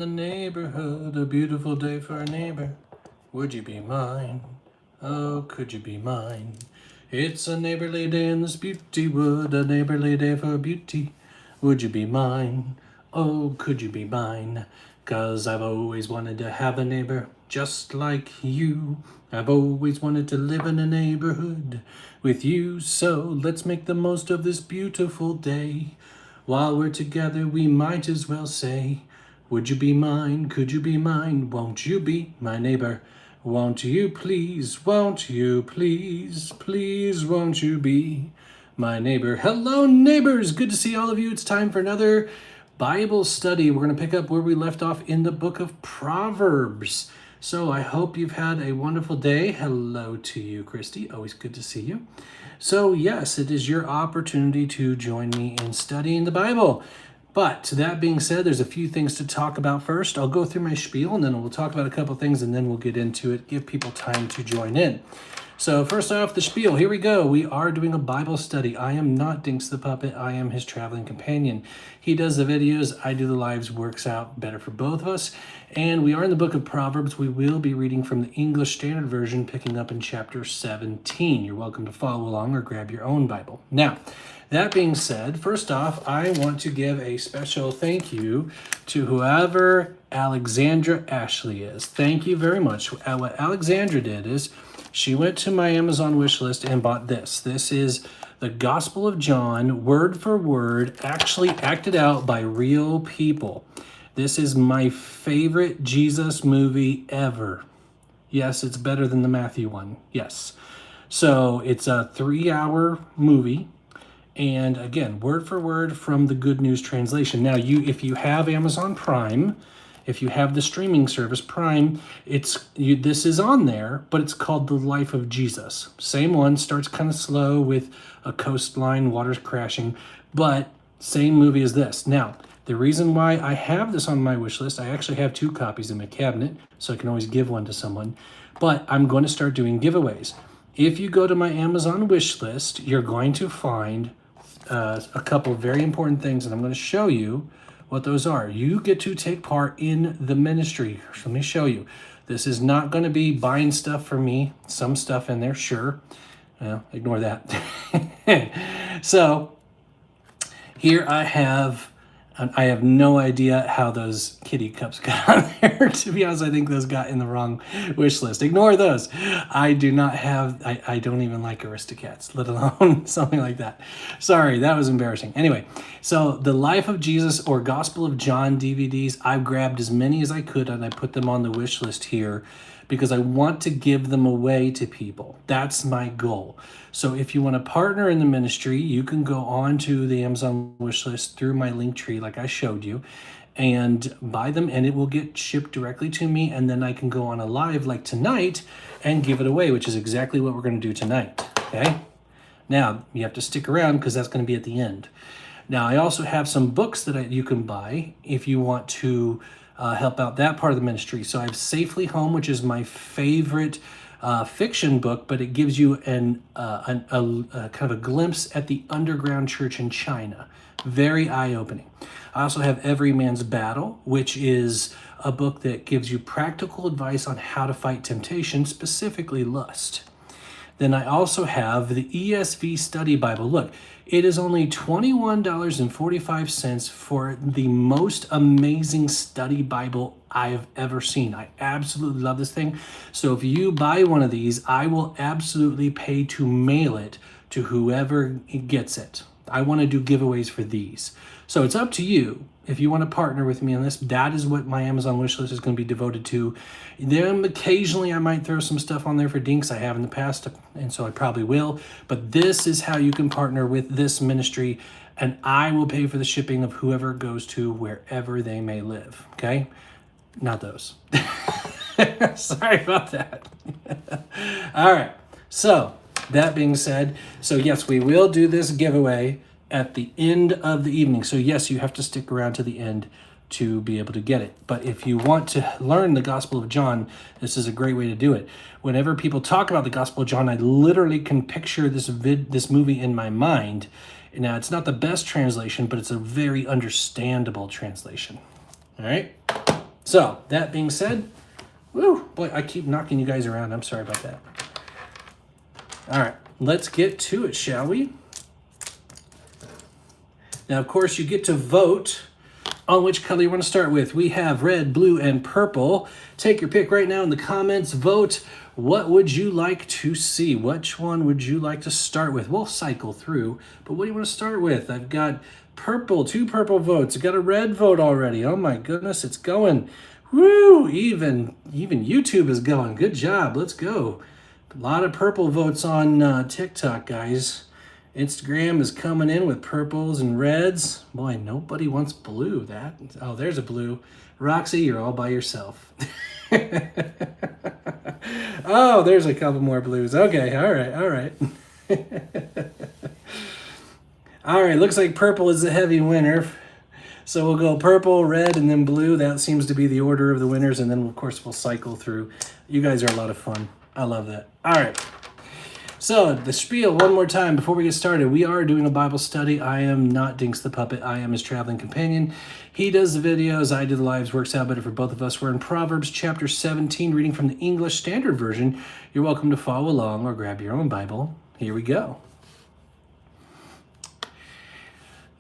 The neighborhood, a beautiful day for a neighbor. Would you be mine? Oh, could you be mine? It's a neighborly day in this beauty wood, a neighborly day for beauty. Would you be mine? Oh, could you be mine? 'Cause I've always wanted to have a neighbor just like you. I've always wanted to live in a neighborhood with you. So let's make the most of this beautiful day. While we're together, we might as well say, would you be mine? Could you be mine? Won't you be my neighbor? Won't you please? Won't you please? Please, won't you be my neighbor? Hello, neighbors. Good to see all of you. It's time for another Bible study. We're going to pick up where we left off in the book of Proverbs. So I hope you've had a wonderful day. Hello to you, Christy. Always good to see you. So yes, it is your opportunity to join me in studying the Bible. But that being said, there's a few things to talk about first. I'll go through my spiel and then we'll talk about a couple things and then we'll get into it, give people time to join in. So first off, the spiel. Here we go. We are doing a Bible study. I am not Dinks the Puppet. I am his traveling companion. He does the videos. I do the lives. Works out better for both of us. And we are in the book of Proverbs. We will be reading from the English Standard Version, picking up in chapter 17. You're welcome to follow along or grab your own Bible. Now, that being said, first off, I want to give a special thank you to whoever Alexandra Ashley is. Thank you very much. What Alexandra did is she went to my Amazon wish list and bought this. This is the Gospel of John, word for word, actually acted out by real people. This is my favorite Jesus movie ever. Yes, it's better than the Matthew one. Yes. So it's a 3-hour movie. And again, word for word from the Good News Translation. Now, if you have Amazon Prime, if you have the streaming service Prime, this is on there, but it's called The Life of Jesus. Same one, starts kind of slow with a coastline, water's crashing, but same movie as this. Now, the reason why I have this on my wish list, I actually have 2 copies in my cabinet, so I can always give one to someone, but I'm going to start doing giveaways. If you go to my Amazon wish list, you're going to find a couple of very important things, and I'm going to show you what those are. You get to take part in the ministry. So let me show you. This is not going to be buying stuff for me. Some stuff in there, sure. Well, ignore that. So here I have no idea how those kitty cups got on there. To be honest, I think those got in the wrong wish list. Ignore those. I do not have, I don't even like Aristocats, let alone something like that. Sorry, that was embarrassing. Anyway, so the Life of Jesus or Gospel of John DVDs, I grabbed as many as I could and I put them on the wish list here because I want to give them away to people. That's my goal. So if you want to partner in the ministry, you can go on to the Amazon wish list through my link tree like I showed you and buy them, and it will get shipped directly to me, and then I can go on a live like tonight and give it away, which is exactly what we're going to do tonight. Okay? Now, you have to stick around because that's going to be at the end. Now, I also have some books that you can buy if you want to help out that part of the ministry. So I have Safely Home, which is my favorite fiction book, but it gives you a kind of a glimpse at the underground church in China. Very eye-opening. I also have Every Man's Battle, which is a book that gives you practical advice on how to fight temptation, specifically lust. Then I also have the ESV Study Bible. Look, it is only $21.45 for the most amazing study Bible I have ever seen. I absolutely love this thing. So if you buy one of these, I will absolutely pay to mail it to whoever gets it. I want to do giveaways for these. So it's up to you. If you want to partner with me on this, that is what my Amazon wish list is going to be devoted to. Then occasionally I might throw some stuff on there for Dinks. I have in the past, and so I probably will. But this is how you can partner with this ministry, and I will pay for the shipping of whoever goes to wherever they may live. Okay? Not those. Sorry about that. All right. So that being said, so yes, we will do this giveaway at the end of the evening. So yes, you have to stick around to the end to be able to get it. But if you want to learn the Gospel of John, this is a great way to do it. Whenever people talk about the Gospel of John, I literally can picture this movie in my mind. Now, it's not the best translation, but it's a very understandable translation. All right? So, that being said, woo, boy, I keep knocking you guys around. I'm sorry about that. All right, let's get to it, shall we? Now, of course, you get to vote on which color you want to start with. We have red, blue, and purple. Take your pick right now in the comments. Vote. What would you like to see? Which one would you like to start with? We'll cycle through, but what do you want to start with? I've got purple, 2 purple votes. I got a red vote already. Oh my goodness, it's going. Woo! Even YouTube is going. Good job. Let's go. A lot of purple votes on TikTok, guys. Instagram is coming in with purples and reds. Boy, nobody wants blue. Oh, there's a blue. Roxy, you're all by yourself. Oh, there's a couple more blues. Okay, all right. All right, looks like purple is the heavy winner. So we'll go purple, red, and then blue. That seems to be the order of the winners, and then, of course, we'll cycle through. You guys are a lot of fun. I love that. All right. So, the spiel one more time before we get started. We are doing a Bible study. I am not Dinks the Puppet. I am his traveling companion. He does the videos. I do the lives. Works out better for both of us. We're in Proverbs chapter 17, reading from the English Standard Version. You're welcome to follow along or grab your own Bible. Here we go.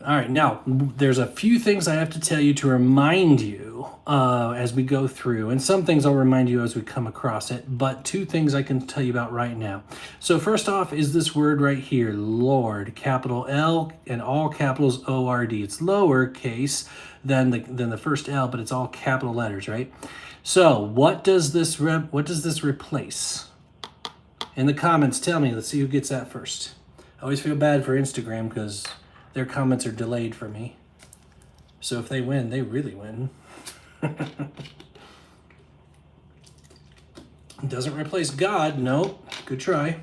All right, now, there's a few things I have to tell you to remind you as we go through, and some things I'll remind you as we come across it, but 2 things I can tell you about right now. So first off is this word right here, Lord, capital L and all capitals O-R-D. It's lowercase than the first L, but it's all capital letters, right? So what does this replace? In the comments, tell me. Let's see who gets that first. I always feel bad for Instagram because their comments are delayed for me. So if they win, they really win. Doesn't replace God. Nope. Good try.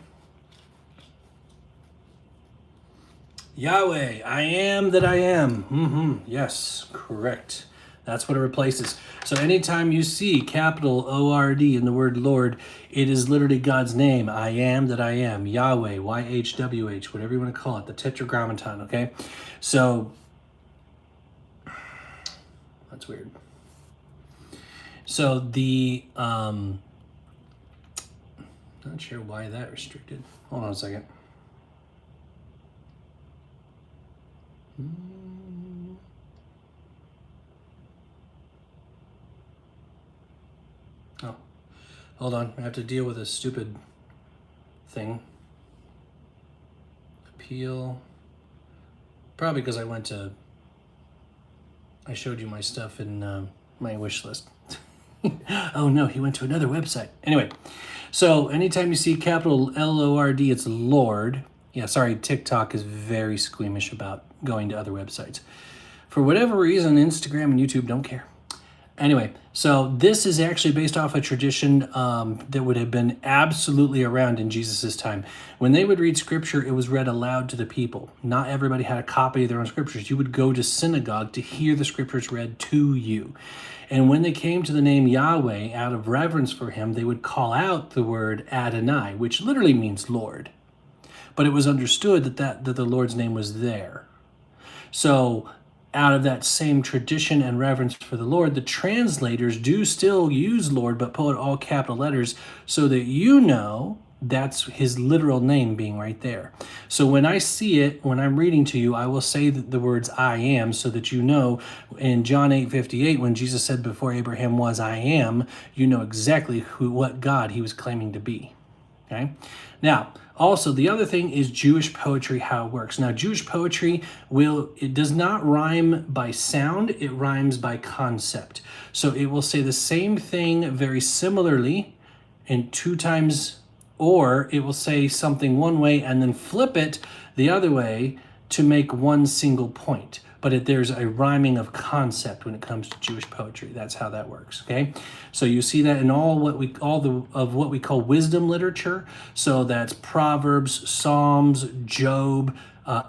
Yahweh, I am that I am. Yes, correct. That's what it replaces. So anytime you see capital O-R-D in the word Lord, it is literally God's name. I am that I am. Yahweh, Y-H-W-H, whatever you want to call it. The Tetragrammaton, okay? So, that's weird. So not sure why that restricted. Hold on a second. Oh, hold on. I have to deal with a stupid thing. Appeal. Probably because I showed you my stuff in my wish list. Oh no, he went to another website. Anyway, so anytime you see capital L-O-R-D, it's Lord. Yeah, sorry, TikTok is very squeamish about going to other websites. For whatever reason, Instagram and YouTube don't care. Anyway, so this is actually based off a tradition that would have been absolutely around in Jesus' time. When they would read scripture, it was read aloud to the people. Not everybody had a copy of their own scriptures. You would go to synagogue to hear the scriptures read to you. And when they came to the name Yahweh, out of reverence for him, they would call out the word Adonai, which literally means Lord. But it was understood that the Lord's name was there. So out of that same tradition and reverence for the Lord, the translators do still use Lord, but put all capital letters so that you know that's his literal name being right there. So when I see it, when I'm reading to you, I will say the words I am, so that you know in John 8:58, when Jesus said before Abraham was I am, you know exactly what God he was claiming to be. Okay? Now, also, the other thing is Jewish poetry, how it works. Now, Jewish poetry it does not rhyme by sound, it rhymes by concept. So it will say the same thing very similarly in 2 times, or it will say something one way and then flip it the other way to make one single point. But there's a rhyming of concept when it comes to Jewish poetry. That's how that works, okay? So you see that in all what we call wisdom literature. So that's Proverbs, Psalms, Job,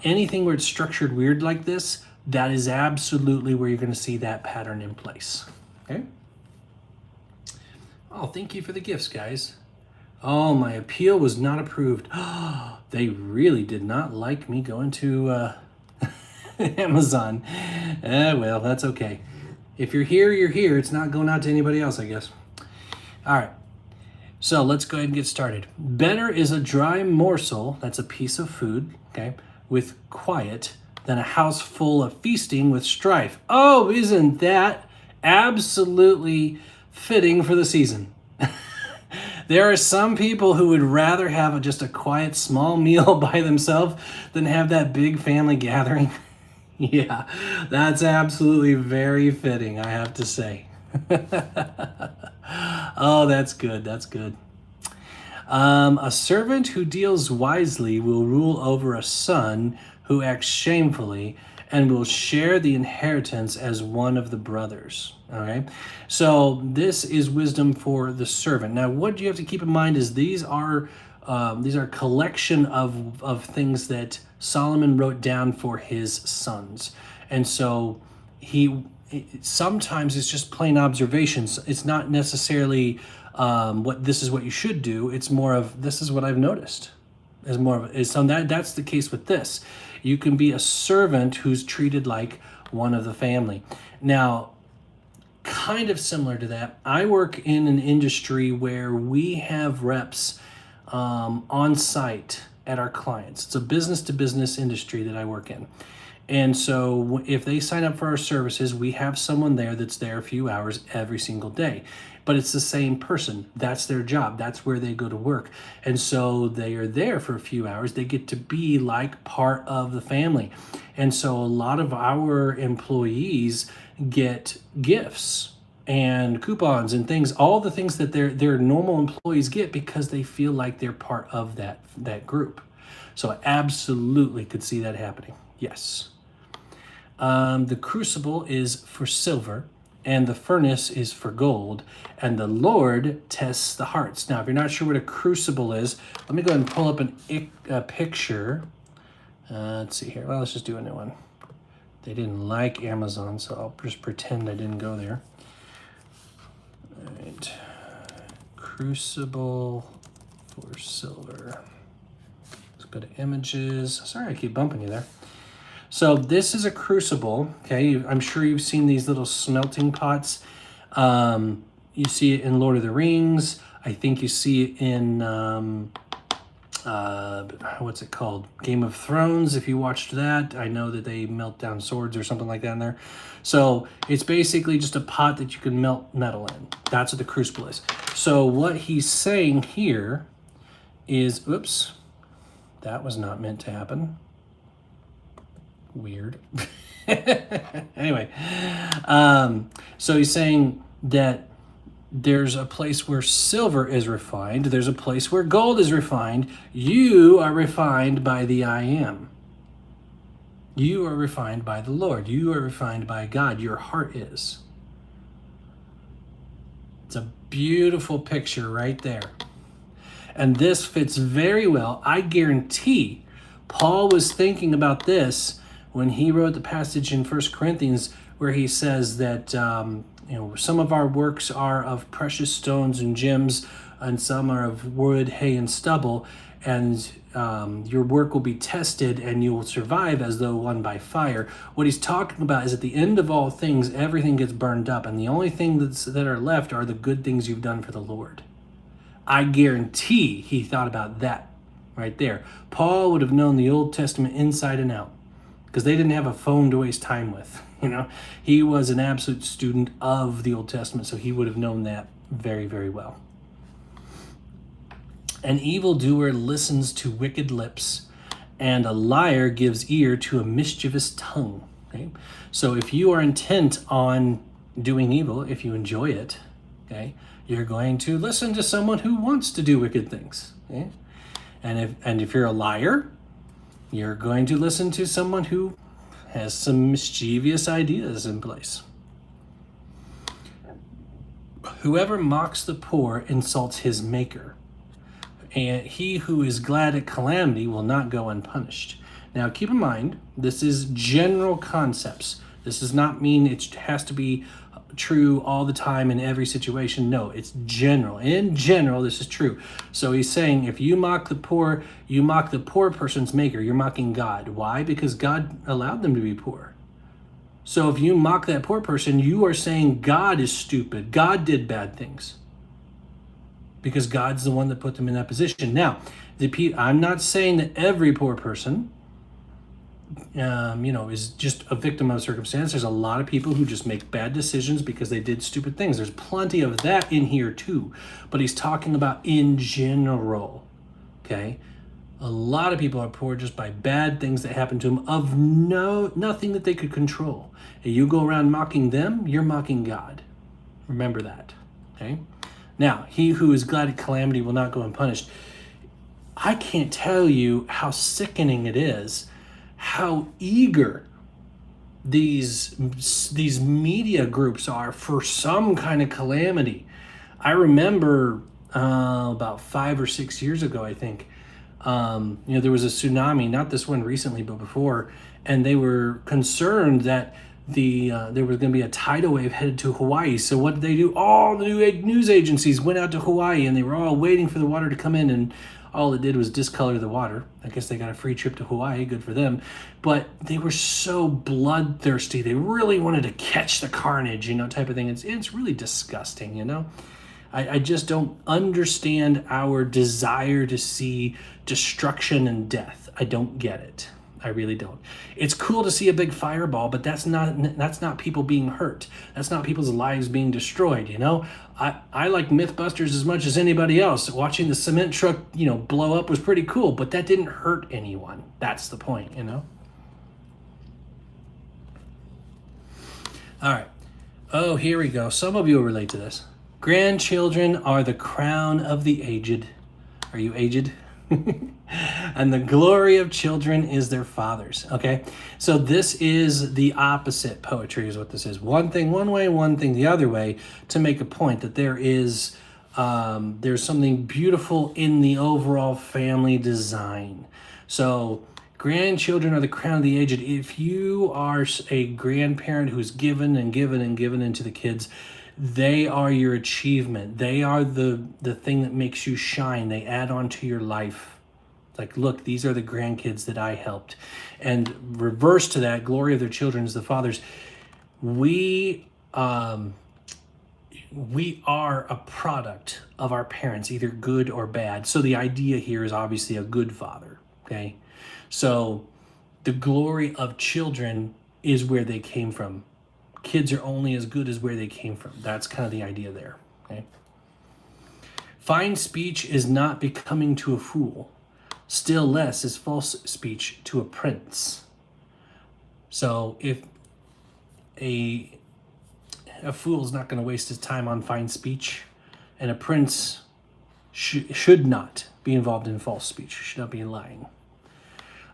anything where it's structured weird like this, that is absolutely where you're going to see that pattern in place, okay? Oh, thank you for the gifts, guys. Oh, my appeal was not approved. They really did not like me going to Amazon. Well, that's okay. If you're here, you're here. It's not going out to anybody else, I guess. All right. So let's go ahead and get started. Better is a dry morsel, that's a piece of food, okay, with quiet, than a house full of feasting with strife. Oh, isn't that absolutely fitting for the season? There are some people who would rather have just a quiet, small meal by themselves than have that big family gathering. Yeah, that's absolutely very fitting, I have to say. Oh, that's good. That's good. A servant who deals wisely will rule over a son who acts shamefully and will share the inheritance as one of the brothers. All right. So this is wisdom for the servant. Now, what you have to keep in mind is these are a collection of things that Solomon wrote down for his sons, and so sometimes it's just plain observations. It's not necessarily this is what you should do. It's more of this is what I've noticed. As more of is so that's the case with this. You can be a servant who's treated like one of the family. Now, kind of similar to that, I work in an industry where we have reps on site at our clients. It's a business to business industry that I work in. And so if they sign up for our services, we have someone there that's there a few hours every single day. But it's the same person. That's their job. That's where they go to work. And so they are there for a few hours. They get to be like part of the family. And so a lot of our employees get gifts and coupons and things, all the things that their normal employees get because they feel like they're part of that group. So I absolutely could see that happening. Yes. The crucible is for silver, and the furnace is for gold, and the Lord tests the hearts. Now, if you're not sure what a crucible is, let me go ahead and pull up a picture. Let's see here. Well, let's just do a new one. They didn't like Amazon, so I'll just pretend I didn't go there. All right. Crucible for silver. Let's go to images. Sorry, I keep bumping you there. So this is a crucible, okay? I'm sure you've seen these little smelting pots. You see it in Lord of the Rings. I think you see it in, what's it called? Game of Thrones, if you watched that. I know that they melt down swords or something like that in there. So it's basically just a pot that you can melt metal in. That's what the crucible is. So what he's saying here is, oops, that was not meant to happen. Weird. Anyway, so he's saying that there's a place where silver is refined. There's a place where gold is refined. You are refined by the I Am. You are refined by the Lord. You are refined by God. Your heart is. It's a beautiful picture right there. And this fits very well. I guarantee Paul was thinking about this when he wrote the passage in 1 Corinthians where he says that some of our works are of precious stones and gems, and some are of wood, hay, and stubble, and your work will be tested and you will survive as though won by fire. What he's talking about is at the end of all things, everything gets burned up, and the only thing that are left are the good things you've done for the Lord. I guarantee he thought about that right there. Paul would have known the Old Testament inside and out, because they didn't have a phone to waste time with. He was an absolute student of the Old Testament, so he would have known that very, very well. An evildoer listens to wicked lips, and a liar gives ear to a mischievous tongue. Okay? So if you are intent on doing evil, if you enjoy it, okay, you're going to listen to someone who wants to do wicked things. Okay? And if you're a liar, you're going to listen to someone who has some mischievous ideas in place. Whoever mocks the poor insults his maker, and he who is glad at calamity will not go unpunished. Now, keep in mind, this is general concepts. This does not mean it has to be true all the time in every situation. No, it's general. In general, this is true. So he's saying if you mock the poor, you mock the poor person's maker. You're mocking God. Why? Because God allowed them to be poor. So if you mock that poor person, you are saying God is stupid. God did bad things because God's the one that put them in that position. Now, I'm not saying that every poor person, is just a victim of circumstance. There's a lot of people who just make bad decisions because they did stupid things. There's plenty of that in here too. But he's talking about in general, okay? A lot of people are poor just by bad things that happen to them of nothing that they could control. And you go around mocking them, you're mocking God. Remember that, okay? Now, he who is glad at calamity will not go unpunished. I can't tell you how sickening it is, how eager these media groups are for some kind of calamity. I remember about 5 or 6 years ago, I think, there was a tsunami, not this one recently, but before, and they were concerned that there was going to be a tidal wave headed to Hawaii. So what did they do? All the news agencies went out to Hawaii, and they were all waiting for the water to come in, and all it did was discolor the water. I guess they got a free trip to Hawaii, good for them. But they were so bloodthirsty. They really wanted to catch the carnage, type of thing. It's really disgusting, I just don't understand our desire to see destruction and death. I don't get it. I really don't. It's cool to see a big fireball, but that's not people being hurt. That's not people's lives being destroyed, I like Mythbusters as much as anybody else. Watching the cement truck, blow up was pretty cool, but that didn't hurt anyone. That's the point, All right. Oh, here we go. Some of you will relate to this. Grandchildren are the crown of the aged. Are you aged? And the glory of children is their fathers. Okay, so this is the opposite poetry is what this is. One thing one way, one thing the other way, to make a point that there's something beautiful in the overall family design. So grandchildren are the crown of the aged. If you are a grandparent who's given and given and given into the kids, they are your achievement. They are the thing that makes you shine. They add on to your life. Like, look, these are the grandkids that I helped. And reverse to that, glory of their children is the fathers. We are a product of our parents, either good or bad. So the idea here is obviously a good father, okay? So the glory of children is where they came from. Kids are only as good as where they came from. That's kind of the idea there, okay? Fine speech is not becoming to a fool. Still less is false speech to a prince. So if a fool is not going to waste his time on fine speech, and a prince should not be involved in false speech, should not be lying.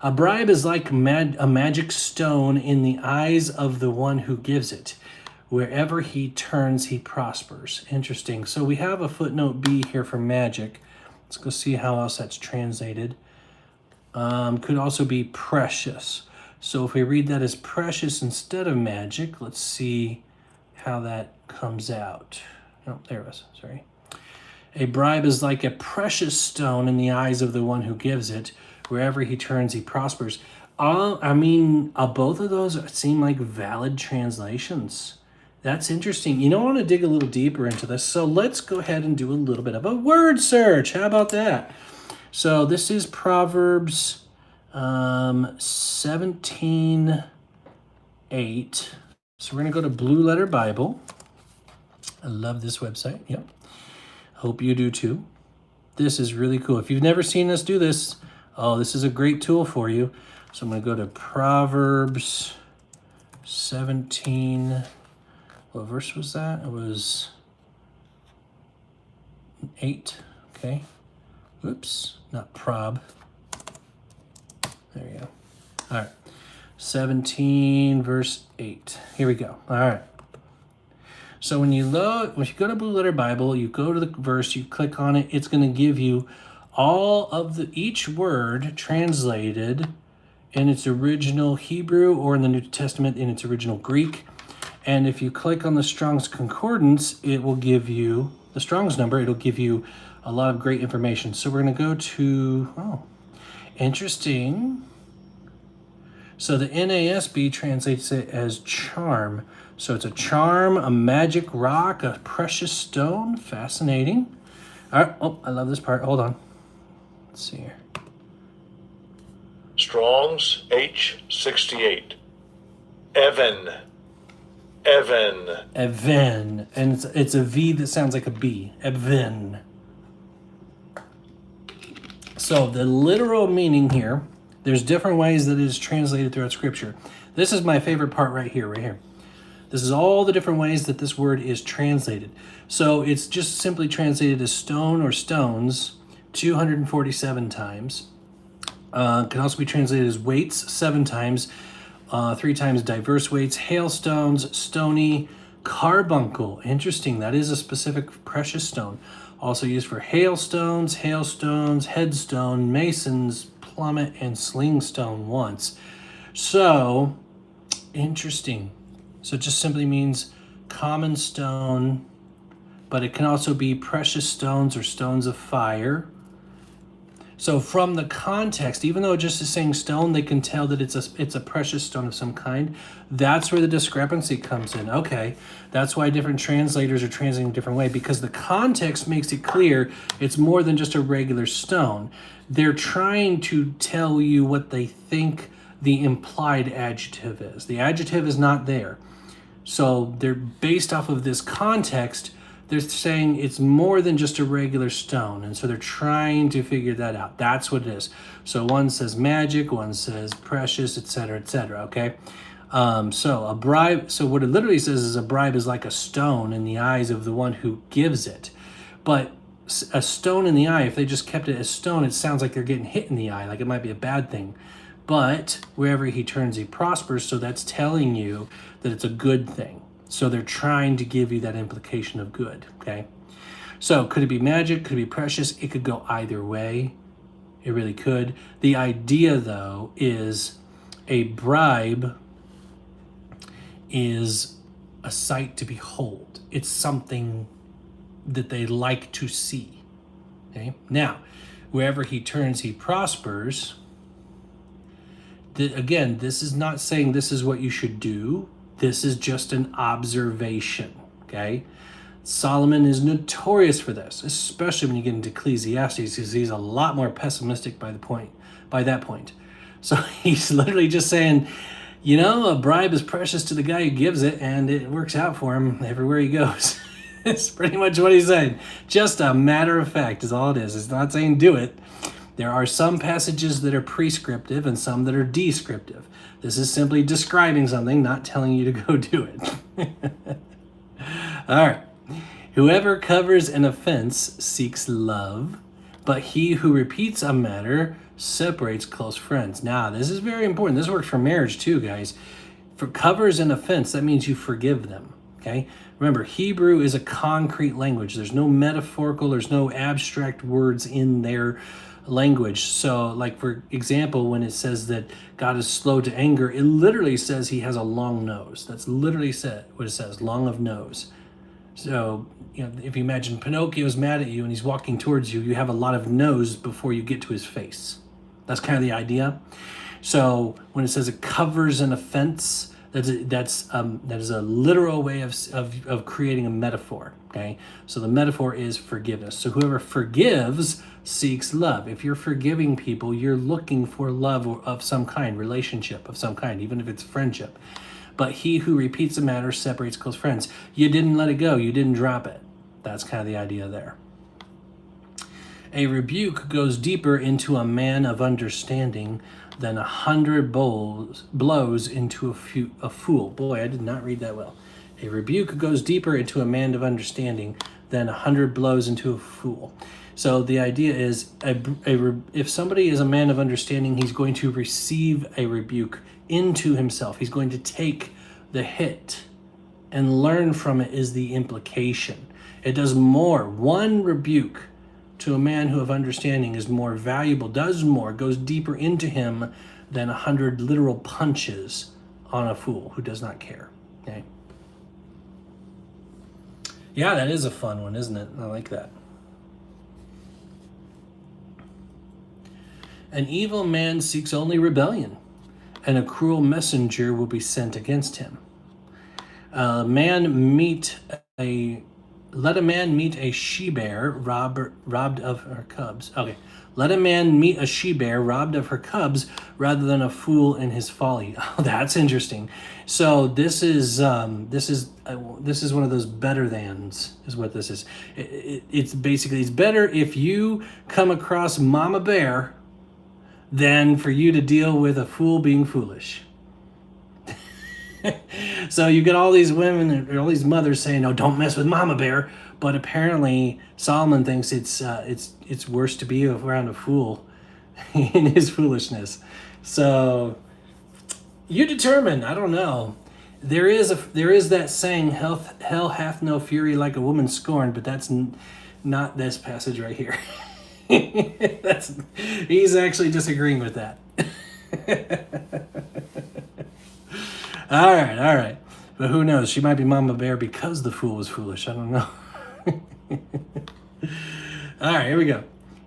A bribe is like a magic stone in the eyes of the one who gives it. Wherever he turns, he prospers. Interesting. So we have a footnote B here for magic. Let's go see how else that's translated. Could also be precious. So if we read that as precious instead of magic, let's see how that comes out. Oh, there it was. Sorry. A bribe is like a precious stone in the eyes of the one who gives it. Wherever he turns, he prospers. Both of those seem like valid translations. That's interesting. I want to dig a little deeper into this. So let's go ahead and do a little bit of a word search. How about that? So this is Proverbs 17:8. So we're going to go to Blue Letter Bible. I love this website. Yep. Hope you do too. This is really cool. If you've never seen us do this, this is a great tool for you. So I'm going to go to Proverbs 17. What verse was that? It was 8. Okay. Oops, not prob. There you go. All right. 17 verse 8. Here we go. All right. So when you go to Blue Letter Bible, you go to the verse, you click on it, it's going to give you all of each word translated in its original Hebrew or in the New Testament in its original Greek. And if you click on the Strong's Concordance, it will give you the Strong's number. It'll give you a lot of great information. So we're going to go to, interesting. So the NASB translates it as charm. So it's a charm, a magic rock, a precious stone. Fascinating. All right. Oh, I love this part. Hold on. Let's see here. Strong's H68. Even. Even. And it's a V that sounds like a B. Even. So the literal meaning here, there's different ways that it is translated throughout Scripture. This is my favorite part right here. This is all the different ways that this word is translated. So it's just simply translated as stone or stones 247 times. Can also be translated as weights 7 times, 3 times diverse weights, hailstones, stony, carbuncle. Interesting, that is a specific precious stone. Also used for hailstones, headstone, masons, plummet, and slingstone once. So, interesting. So it just simply means common stone, but it can also be precious stones or stones of fire. So from the context, even though it just is saying stone, they can tell that it's a precious stone of some kind. That's where the discrepancy comes in. Okay, that's why different translators are translating a different way, because the context makes it clear it's more than just a regular stone. They're trying to tell you what they think the implied adjective is. The adjective is not there. So they're based off of this context. They're saying it's more than just a regular stone. And so they're trying to figure that out. That's what it is. So one says magic, one says precious, etc., etc., okay? So a bribe, so what it literally says is a bribe is like a stone in the eyes of the one who gives it. But a stone in the eye, if they just kept it as stone, it sounds like they're getting hit in the eye, like it might be a bad thing. But wherever he turns, he prospers. So that's telling you that it's a good thing. So they're trying to give you that implication of good, okay? So could it be magic? Could it be precious? It could go either way. It really could. The idea, though, is a bribe is a sight to behold. It's something that they like to see, okay? Now, wherever he turns, he prospers. Again, this is not saying this is what you should do. This is just an observation, okay? Solomon is notorious for this, especially when you get into Ecclesiastes, because he's a lot more pessimistic by that point. So he's literally just saying, you know, a bribe is precious to the guy who gives it, and it works out for him everywhere he goes. It's pretty much what he's saying. Just a matter of fact is all it is. It's not saying do it. There are some passages that are prescriptive and some that are descriptive. This is simply describing something, not telling you to go do it. All right. Whoever covers an offense seeks love, but he who repeats a matter separates close friends. Now, this is very important. This works for marriage too, guys. For covers an offense, that means you forgive them, okay? Remember, Hebrew is a concrete language. There's no metaphorical, there's no abstract words in their language. So, like, for example, when it says that God is slow to anger, it literally says he has a long nose. That's literally what it says, long of nose. So, you know, if you imagine Pinocchio's mad at you and he's walking towards you, you have a lot of nose before you get to his face. That's kind of the idea. So when it says it covers an offense, that is a literal way of creating a metaphor, okay? So the metaphor is forgiveness. So whoever forgives seeks love. If you're forgiving people, you're looking for love of some kind, relationship of some kind, even if it's friendship. But he who repeats a matter separates close friends. You didn't let it go. You didn't drop it. That's kind of the idea there. A rebuke goes deeper into a man of understanding than 100 blows into a fool. Boy, I did not read that well. A rebuke goes deeper into a man of understanding than 100 blows into a fool. So the idea is, if somebody is a man of understanding, he's going to receive a rebuke into himself. He's going to take the hit and learn from it is the implication. It does more. One rebuke to a man who of understanding is more valuable, does more, goes deeper into him than 100 literal punches on a fool who does not care. Okay. Yeah, that is a fun one, isn't it? I like that. An evil man seeks only rebellion. and a cruel messenger will be sent against him. Let a man meet a she-bear robbed of her cubs. Okay. Let a man meet a she-bear robbed of her cubs rather than a fool in his folly. Oh, that's interesting. So this is one of those better thans, is what this is. It's basically, it's better if you come across Mama Bear than for you to deal with a fool being foolish. So you get all these women or all these mothers saying, "No, don't mess with Mama Bear," but apparently Solomon thinks it's worse to be around a fool in his foolishness. So you determine. I don't know. There is that saying, "Hell hath no fury like a woman scorned," but that's not this passage right here. He's actually disagreeing with that. All right. But who knows? She might be Mama Bear because the fool was foolish. I don't know. All right, here we go.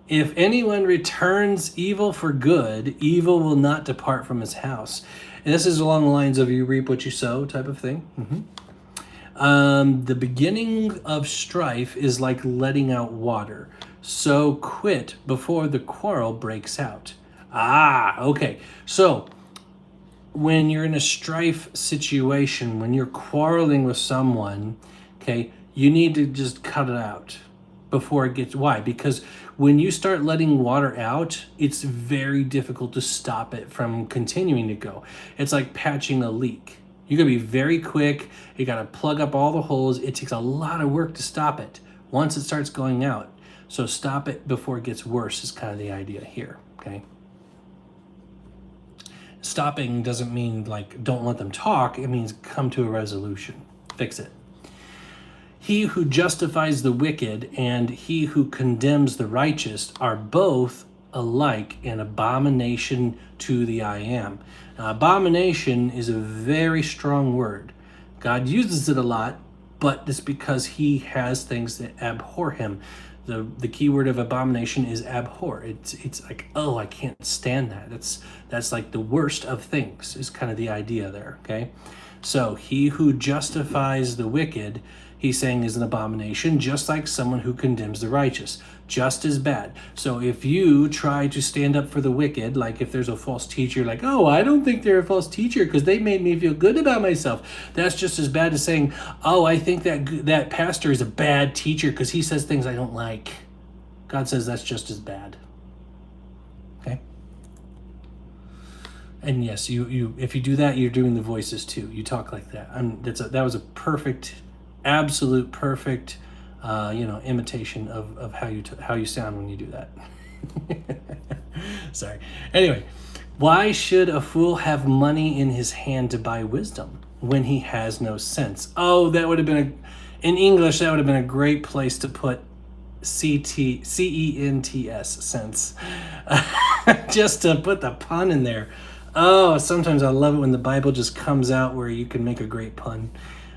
If anyone returns evil for good, evil will not depart from his house. And this is along the lines of you reap what you sow type of thing. The beginning of strife is like letting out water. So quit before the quarrel breaks out. Okay. So when you're in a strife situation, when you're quarreling with someone, okay, you need to just cut it out before it gets... Why? Because when you start letting water out, it's very difficult to stop it from continuing to go. It's like patching a leak. You gotta be very quick. You gotta plug up all the holes. It takes a lot of work to stop it once it starts going out. So stop it before it gets worse is kind of the idea here, okay? Stopping doesn't mean like don't let them talk. It means come to a resolution. Fix it. He who justifies the wicked and he who condemns the righteous are both alike an abomination to the I am. Now, abomination is a very strong word. God uses it a lot, but it's because he has things that abhor him. The key word of abomination is abhor. It's like, oh, I can't stand that. That's like the worst of things is kind of the idea there, okay? So he who justifies the wicked, he's saying is an abomination, just like someone who condemns the righteous. Just as bad. So if you try to stand up for the wicked, like if there's a false teacher, like, oh, I don't think they're a false teacher because they made me feel good about myself. That's just as bad as saying, oh, I think that pastor is a bad teacher because he says things I don't like. God says that's just as bad. Okay? And yes, you if you do that, you're doing the voices too. You talk like that. That was a perfect, absolute perfect imitation of how you sound when you do that. Sorry. Anyway, why should a fool have money in his hand to buy wisdom when he has no sense? Oh, that would have been in English, that would have been a great place to put CENTS, sense. Just to put the pun in there. Oh, sometimes I love it when the Bible just comes out where you can make a great pun.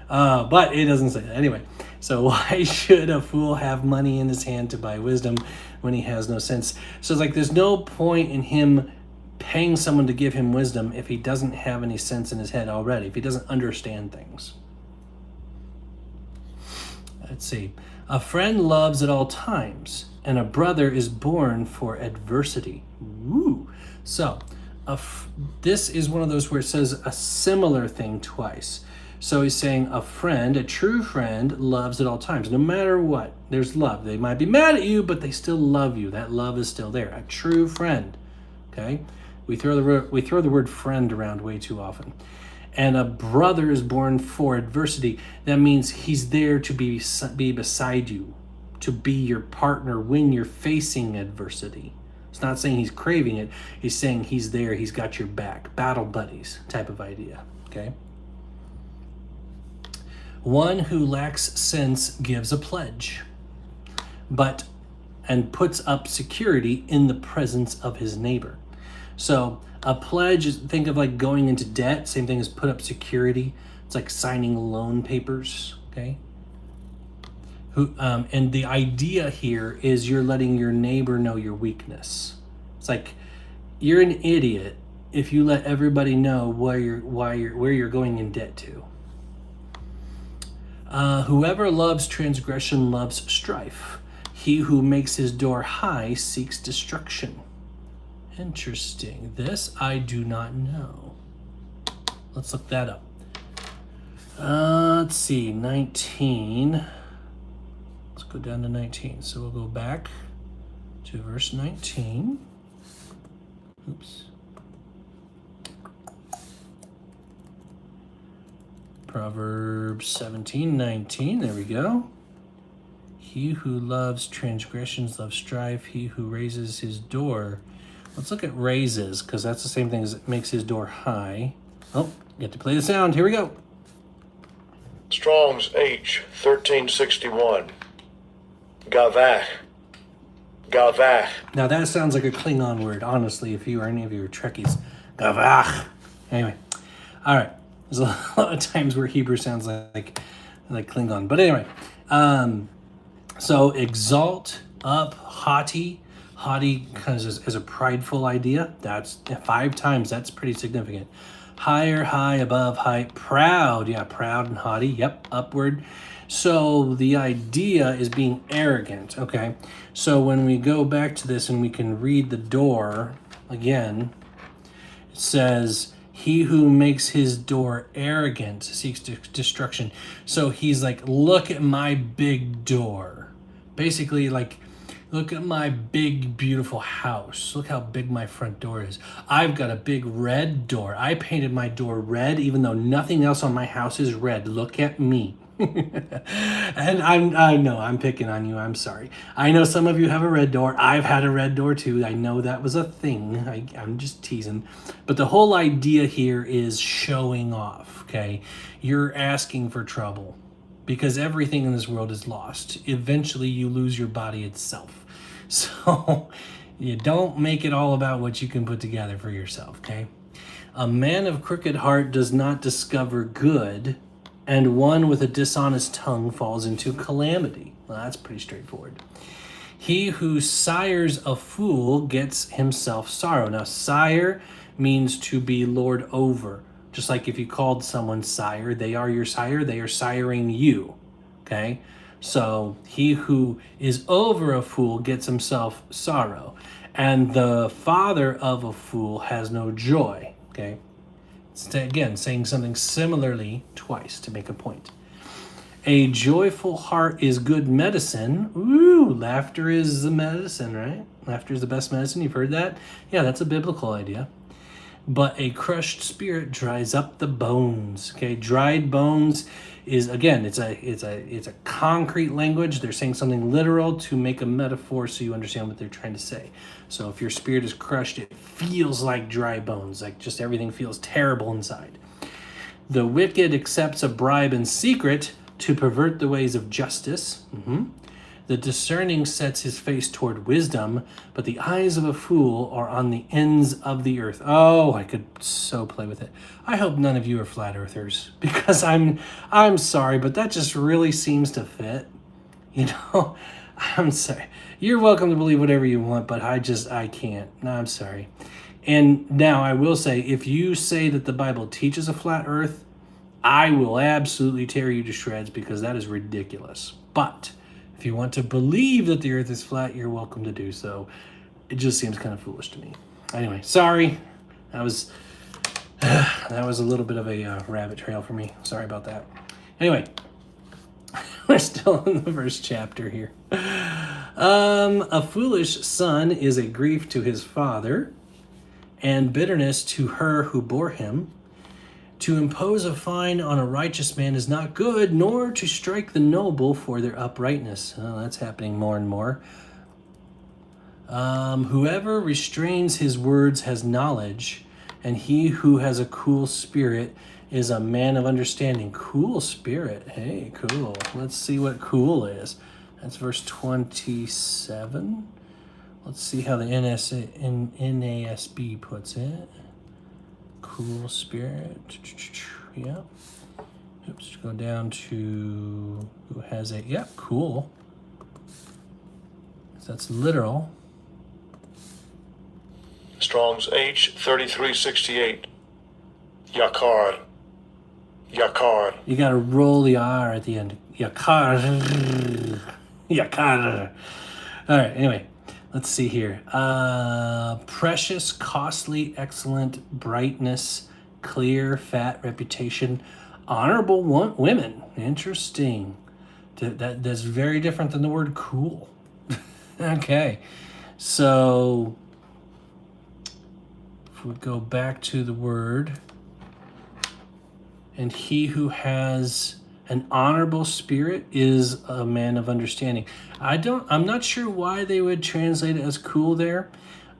But it doesn't say that. Anyway, so why should a fool have money in his hand to buy wisdom when he has no sense? So it's like there's no point in him paying someone to give him wisdom if he doesn't have any sense in his head already, if he doesn't understand things. Let's see. A friend loves at all times, and a brother is born for adversity. Woo! So this is one of those where it says a similar thing twice. So he's saying a friend, a true friend, loves at all times. No matter what, there's love. They might be mad at you, but they still love you. That love is still there. A true friend, okay? We throw the word friend around way too often. And a brother is born for adversity. That means he's there to be beside you, to be your partner when you're facing adversity. It's not saying he's craving it. He's saying he's there. He's got your back. Battle buddies type of idea, okay? One who lacks sense gives a pledge, and puts up security in the presence of his neighbor. So a pledge is, think of like going into debt, same thing as put up security. It's like signing loan papers, okay? And the idea here is you're letting your neighbor know your weakness. It's like you're an idiot, if you let everybody know where you're going in debt to. Whoever loves transgression loves strife. He who makes his door high seeks destruction. Interesting. This I do not know. Let's look that up. Let's see, 19. Let's go down to 19. So we'll go back to verse 19. Oops. Proverbs 17:19. There we go. He who loves transgressions loves strife. He who raises his door. Let's look at raises, because that's the same thing as it makes his door high. Oh, get to play the sound. Here we go. Strong's H 1361. Gavach. Gavach. Now that sounds like a Klingon word, honestly, if you or any of you are Trekkies. Gavach. Anyway. All right. There's a lot of times where Hebrew sounds like Klingon. But anyway. So exalt, up, haughty. Haughty kind of as a prideful idea. That's 5 times. That's pretty significant. Higher, high, above, height. Proud. Yeah, proud and haughty. Yep, upward. So the idea is being arrogant, okay? So when we go back to this and we can read the door again, it says, he who makes his door arrogant seeks destruction. So he's like, look at my big door. Basically, like, look at my big, beautiful house. Look how big my front door is. I've got a big red door. I painted my door red, even though nothing else on my house is red. Look at me. And I know I'm picking on you. I'm sorry. I know some of you have a red door. I've had a red door too. I know that was a thing. I'm just teasing. But the whole idea here is showing off, okay? You're asking for trouble because everything in this world is lost. Eventually you lose your body itself. So you don't make it all about what you can put together for yourself, okay? A man of crooked heart does not discover good, and one with a dishonest tongue falls into calamity. Well, that's pretty straightforward. He who sires a fool gets himself sorrow. Now, sire means to be lord over. Just like if you called someone sire, they are your sire, they are siring you, okay? So he who is over a fool gets himself sorrow, and the father of a fool has no joy, okay? It's again saying something similarly twice to make a point. A joyful heart is good medicine. Ooh, laughter is the medicine, right? Laughter is the best medicine. You've heard that? Yeah, that's a biblical idea. But a crushed spirit dries up the bones. Okay, dried bones is, again, it's a concrete language. They're saying something literal to make a metaphor so you understand what they're trying to say. So if your spirit is crushed, it feels like dry bones, like just everything feels terrible inside. The wicked accepts a bribe in secret to pervert the ways of justice. The discerning sets his face toward wisdom, but the eyes of a fool are on the ends of the earth. Oh, I could so play with it. I hope none of you are flat earthers, because I'm sorry, but that just really seems to fit. You know, I'm sorry. You're welcome to believe whatever you want, but I can't. No, I'm sorry. And now I will say, if you say that the Bible teaches a flat earth, I will absolutely tear you to shreds, because that is ridiculous. But if you want to believe that the earth is flat, you're welcome to do so. It just seems kind of foolish to me. Anyway, sorry. That was a little bit of a rabbit trail for me. Sorry about that. Anyway, we're still in the first chapter here. A foolish son is a grief to his father, and bitterness to her who bore him. To impose a fine on a righteous man is not good, nor to strike the noble for their uprightness. Oh, that's happening more and more. Whoever restrains his words has knowledge, and he who has a cool spirit is a man of understanding. Cool spirit. Hey, cool. Let's see what cool is. That's verse 27. Let's see how the NASB puts it. Cool spirit. Yeah. Oops, go down to who has a, yeah, cool. So that's literal. Strong's H3368. Yakar. Yakar. You gotta roll the R at the end. Yakar. Yakar. All right, anyway, let's see here. Precious, costly, excellent, brightness, clear, fat, reputation, honorable women. Interesting. That's very different than the word cool. Okay, so if we go back to the word, and he who has an honorable spirit is a man of understanding. I'm not sure why they would translate it as cool there.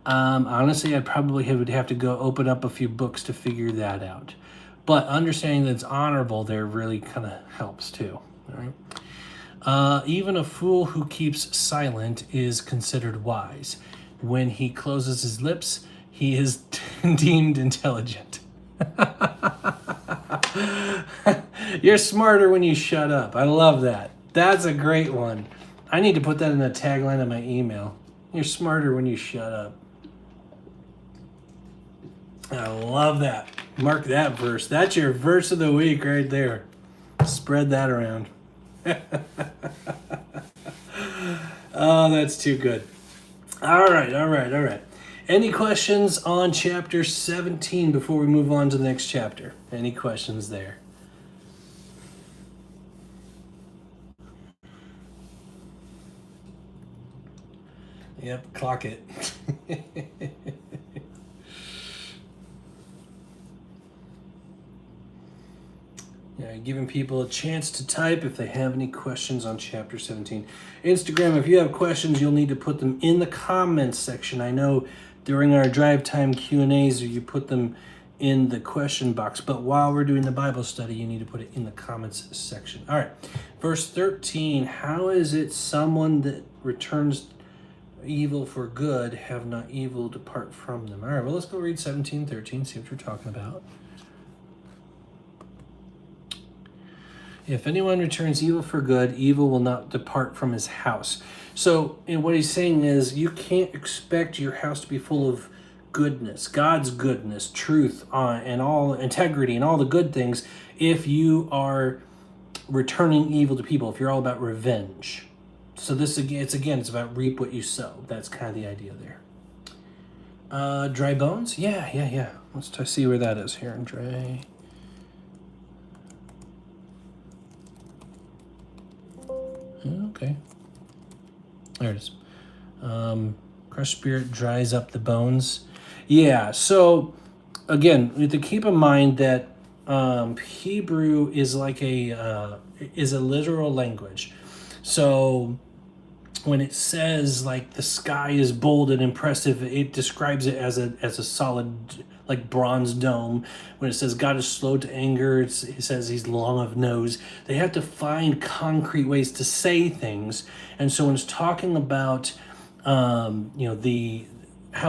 Honestly, I probably would have to go open up a few books to figure that out. But understanding that it's honorable there really kind of helps too. All right. Even a fool who keeps silent is considered wise. When he closes his lips, he is deemed intelligent. You're smarter when you shut up. I love that. That's a great one. I need to put that in the tagline of my email. You're smarter when you shut up. I love that. Mark that verse. That's your verse of the week right there. Spread that around. Oh, that's too good. All right. Any questions on chapter 17 before we move on to the next chapter? Any questions there? Yep, clock it. Yeah, giving people a chance to type if they have any questions on chapter 17. Instagram, if you have questions, you'll need to put them in the comments section. I know during our drive time Q&As, you put them in the question box, but while we're doing the Bible study, you need to put it in the comments section. All right, verse 13, how is it someone that returns evil for good have not evil depart from them? All right, well, let's go read 17:13, see what you're talking about. If anyone returns evil for good, evil will not depart from his house. So, what he's saying is you can't expect your house to be full of goodness, God's goodness, truth, and all integrity and all the good things if you are returning evil to people, if you're all about revenge. So this it's about reap what you sow. That's kind of the idea there. Dry bones? Yeah. Let's see where that is here in dry. Okay. There it is. Crushed spirit dries up the bones. Yeah, so again, we have to keep in mind that Hebrew is like is a literal language. So when it says like the sky is bold and impressive, it describes it as a solid like bronze dome. When it says God is slow to anger, it says he's long of nose. They have to find concrete ways to say things. And so when it's talking about how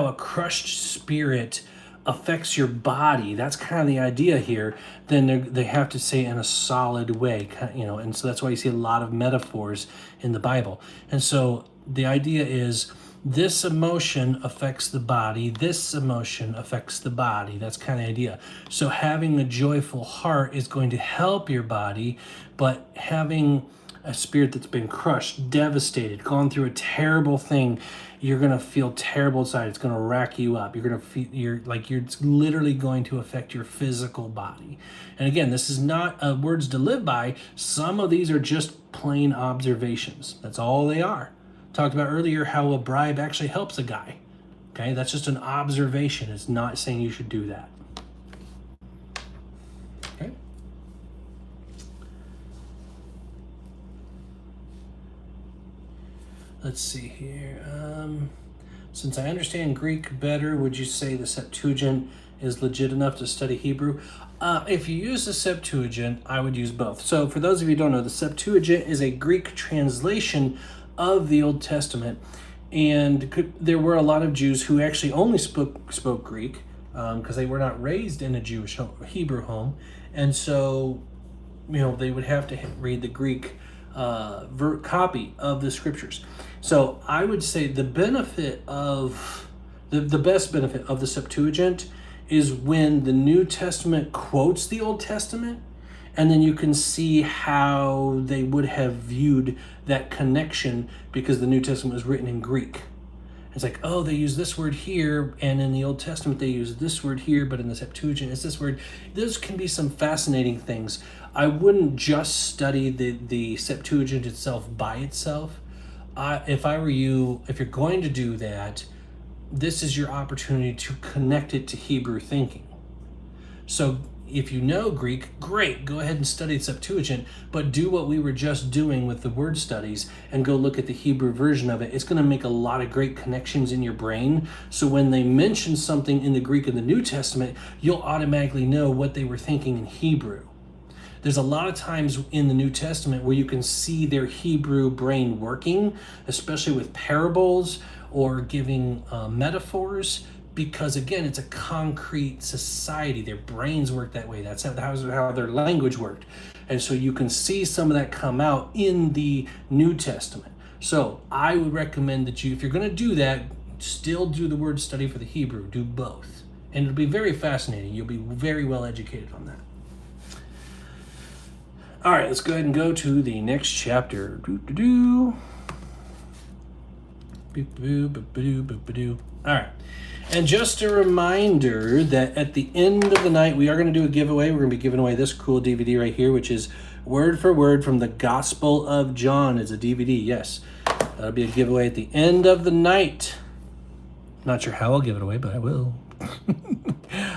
a crushed spirit affects your body, that's kind of the idea here, then they have to say in a solid way, and so that's why you see a lot of metaphors in the Bible. And so the idea is this emotion affects the body, this emotion affects the body. That's kind of the idea. So having a joyful heart is going to help your body, but having a spirit that's been crushed, devastated, gone through a terrible thing, you're going to feel terrible inside. It's going to rack you up. You're going to feel, you're literally going to affect your physical body. And again, this is not words to live by. Some of these are just plain observations. That's all they are. Talked about earlier how a bribe actually helps a guy. Okay, that's just an observation. It's not saying you should do that. Okay. Let's see here. Since I understand Greek better, would you say the Septuagint is legit enough to study Hebrew? If you use the Septuagint, I would use both. So for those of you who don't know, the Septuagint is a Greek translation of the Old Testament. And there were a lot of Jews who actually only spoke Greek because they were not raised in a Jewish Hebrew home. And so, they would have to read the Greek copy of the scriptures. So I would say the benefit of The best benefit of the Septuagint is when the New Testament quotes the Old Testament, and then you can see how they would have viewed that connection because the New Testament was written in Greek. It's like, oh, they use this word here, and in the Old Testament they use this word here, but in the Septuagint it's this word. Those can be some fascinating things. I wouldn't just study the Septuagint itself by itself. If I were you, if you're going to do that, this is your opportunity to connect it to Hebrew thinking. So if you know Greek, great, go ahead and study the Septuagint, but do what we were just doing with the word studies and go look at the Hebrew version of it. It's going to make a lot of great connections in your brain. So when they mention something in the Greek in the New Testament, you'll automatically know what they were thinking in Hebrew. There's a lot of times in the New Testament where you can see their Hebrew brain working, especially with parables or giving metaphors, because again, it's a concrete society. Their brains work that way. That's how their language worked. And so you can see some of that come out in the New Testament. So I would recommend that you, if you're going to do that, still do the word study for the Hebrew. Do both. And it'll be very fascinating. You'll be very well educated on that. All right, let's go ahead and go to the next chapter. All right. And just a reminder that at the end of the night, we are going to do a giveaway. We're going to be giving away this cool DVD right here, which is word for word from the Gospel of John. It's a DVD, yes. That'll be a giveaway at the end of the night. Not sure how I'll give it away, but I will.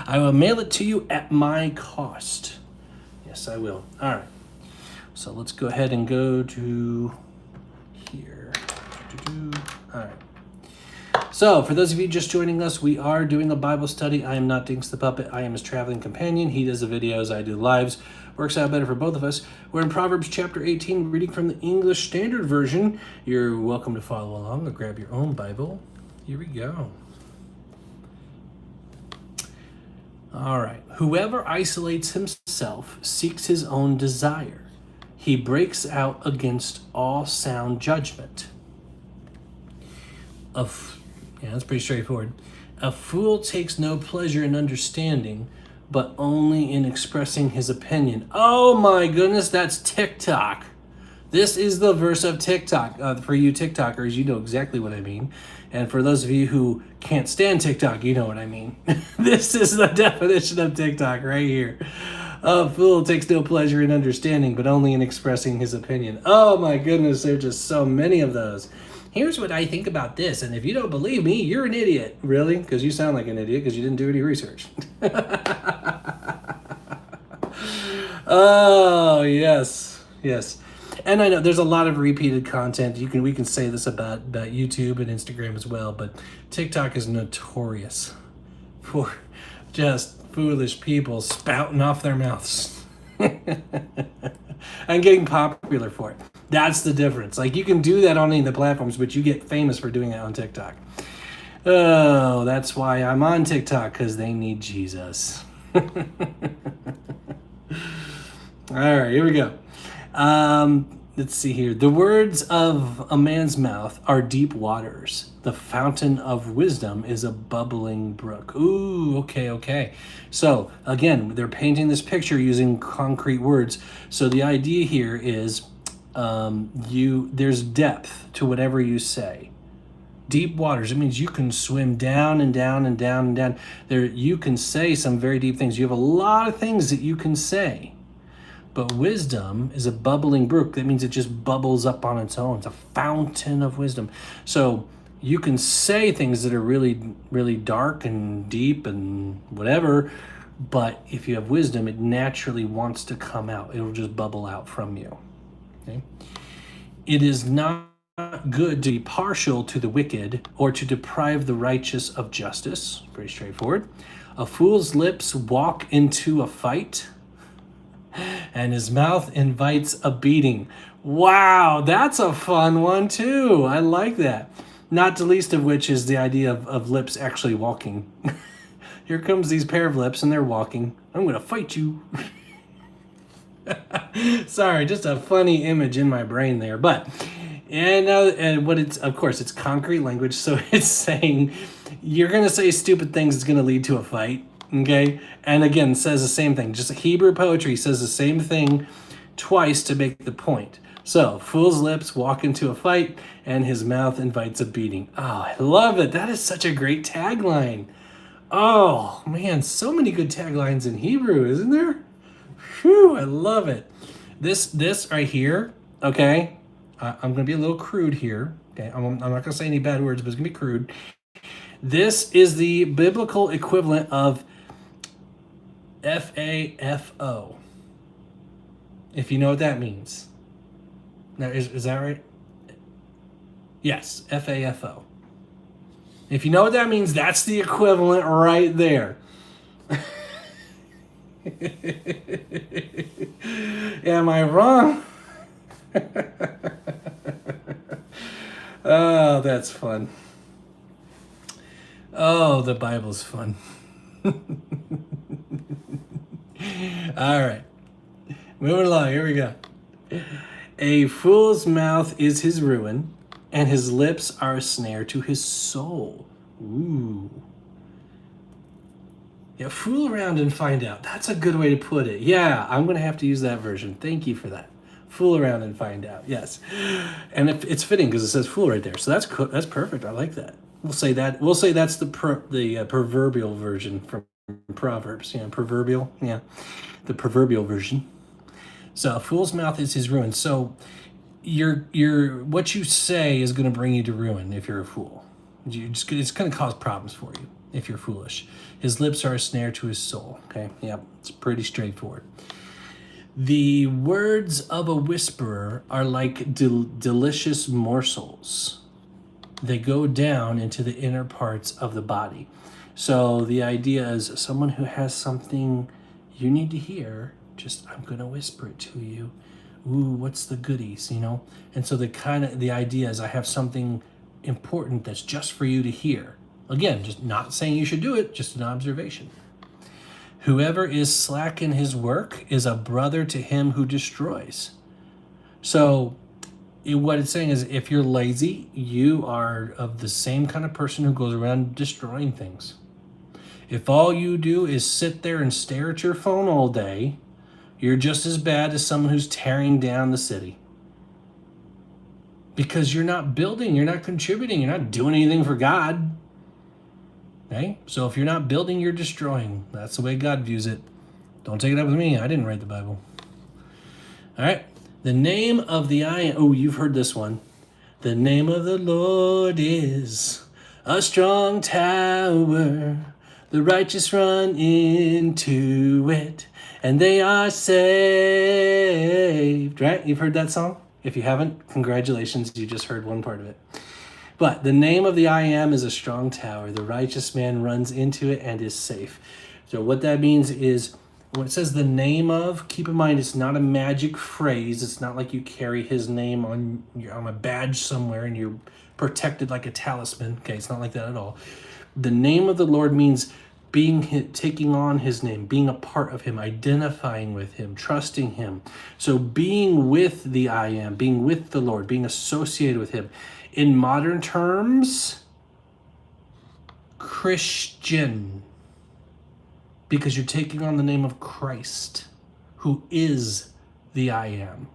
I will mail it to you at my cost. Yes, I will. All right. So let's go ahead and go to here. All right. So, for those of you just joining us, we are doing a Bible study. I am not Dinks the Puppet. I am his traveling companion. He does the videos, I do lives. Works out better for both of us. We're in Proverbs chapter 18, reading from the English Standard Version. You're welcome to follow along or grab your own Bible. Here we go. All right. Whoever isolates himself seeks his own desire. He breaks out against all sound judgment. Yeah, that's pretty straightforward. A fool takes no pleasure in understanding, but only in expressing his opinion. Oh my goodness, that's TikTok. This is the verse of TikTok. For you TikTokers, you know exactly what I mean. And for those of you who can't stand TikTok, you know what I mean. This is the definition of TikTok right here. A fool takes no pleasure in understanding, but only in expressing his opinion. Oh my goodness, there are just so many of those. Here's what I think about this, and if you don't believe me, you're an idiot. Really? Because you sound like an idiot because you didn't do any research. Oh, yes. Yes. And I know there's a lot of repeated content. We can say this about YouTube and Instagram as well, but TikTok is notorious for just foolish people spouting off their mouths and getting popular for it. That's the difference. Like, you can do that on any of the platforms, but you get famous for doing it on TikTok. Oh, that's why I'm on TikTok, because they need Jesus. All right, here we go. Let's see here. The words of a man's mouth are deep waters. The fountain of wisdom is a bubbling brook. Ooh, okay. So, again, they're painting this picture using concrete words. So the idea here is there's depth to whatever you say. Deep waters, it means you can swim down and down and down and down. You can say some very deep things. You have a lot of things that you can say. But wisdom is a bubbling brook. That means it just bubbles up on its own. It's a fountain of wisdom. So you can say things that are really, really dark and deep and whatever, but if you have wisdom, it naturally wants to come out. It'll just bubble out from you. Okay? It is not good to be partial to the wicked or to deprive the righteous of justice. Pretty straightforward. A fool's lips walk into a fight, and his mouth invites a beating. Wow, that's a fun one too. I like that. Not the least of which is the idea of lips actually walking. Here comes these pair of lips and they're walking. I'm going to fight you. Sorry, just a funny image in my brain there. But And what it's, of course, it's concrete language, so it's saying you're gonna say stupid things. It's gonna lead to a fight. Okay, and again, says the same thing. Just Hebrew poetry says the same thing twice to make the point. So, fool's lips walk into a fight, and his mouth invites a beating. Oh, I love it. That is such a great tagline. Oh, man, so many good taglines in Hebrew, isn't there? Whew, I love it. This right here, okay, I'm going to be a little crude here. Okay, I'm not going to say any bad words, but it's going to be crude. This is the biblical equivalent of FAFO, if you know what that means. Now, is that right? Yes, FAFO. If you know what that means, that's the equivalent right there. Am I wrong? Oh, that's fun. Oh, the Bible's fun. All right. Moving along. Here we go. A fool's mouth is his ruin, and his lips are a snare to his soul. Ooh. Yeah, fool around and find out. That's a good way to put it. Yeah, I'm going to have to use that version. Thank you for that. Fool around and find out. Yes. And it's fitting because it says fool right there. So that's perfect. I like that. We'll say that's the proverbial version from Proverbs. Proverbial. Yeah. The proverbial version. So a fool's mouth is his ruin. So what you say is going to bring you to ruin if you're a fool. It's going to cause problems for you if you're foolish. His lips are a snare to his soul. Okay, yep, it's pretty straightforward. The words of a whisperer are like delicious morsels. They go down into the inner parts of the body. So the idea is someone who has something you need to hear, I'm going to whisper it to you. Ooh, what's the goodies, And so the idea is I have something important that's just for you to hear. Again, just not saying you should do it, just an observation. Whoever is slack in his work is a brother to him who destroys. So what it's saying is if you're lazy, you are of the same kind of person who goes around destroying things. If all you do is sit there and stare at your phone all day, you're just as bad as someone who's tearing down the city. Because you're not building, you're not contributing, you're not doing anything for God. Okay? So if you're not building, you're destroying. That's the way God views it. Don't take it up with me. I didn't write the Bible. All right. The name of the I am. Oh, you've heard this one. The name of the Lord is a strong tower. The righteous run into it, and they are saved. Right? You've heard that song? If you haven't, congratulations. You just heard one part of it. But the name of the I am is a strong tower. The righteous man runs into it and is safe. So what that means is when it says the name of, keep in mind it's not a magic phrase. It's not like you carry his name on a badge somewhere and you're protected like a talisman. Okay, it's not like that at all. The name of the Lord means taking on his name, being a part of him, identifying with him, trusting him. So being with the I am, being with the Lord, being associated with him. In modern terms, Christian, because you're taking on the name of Christ, who is the I am.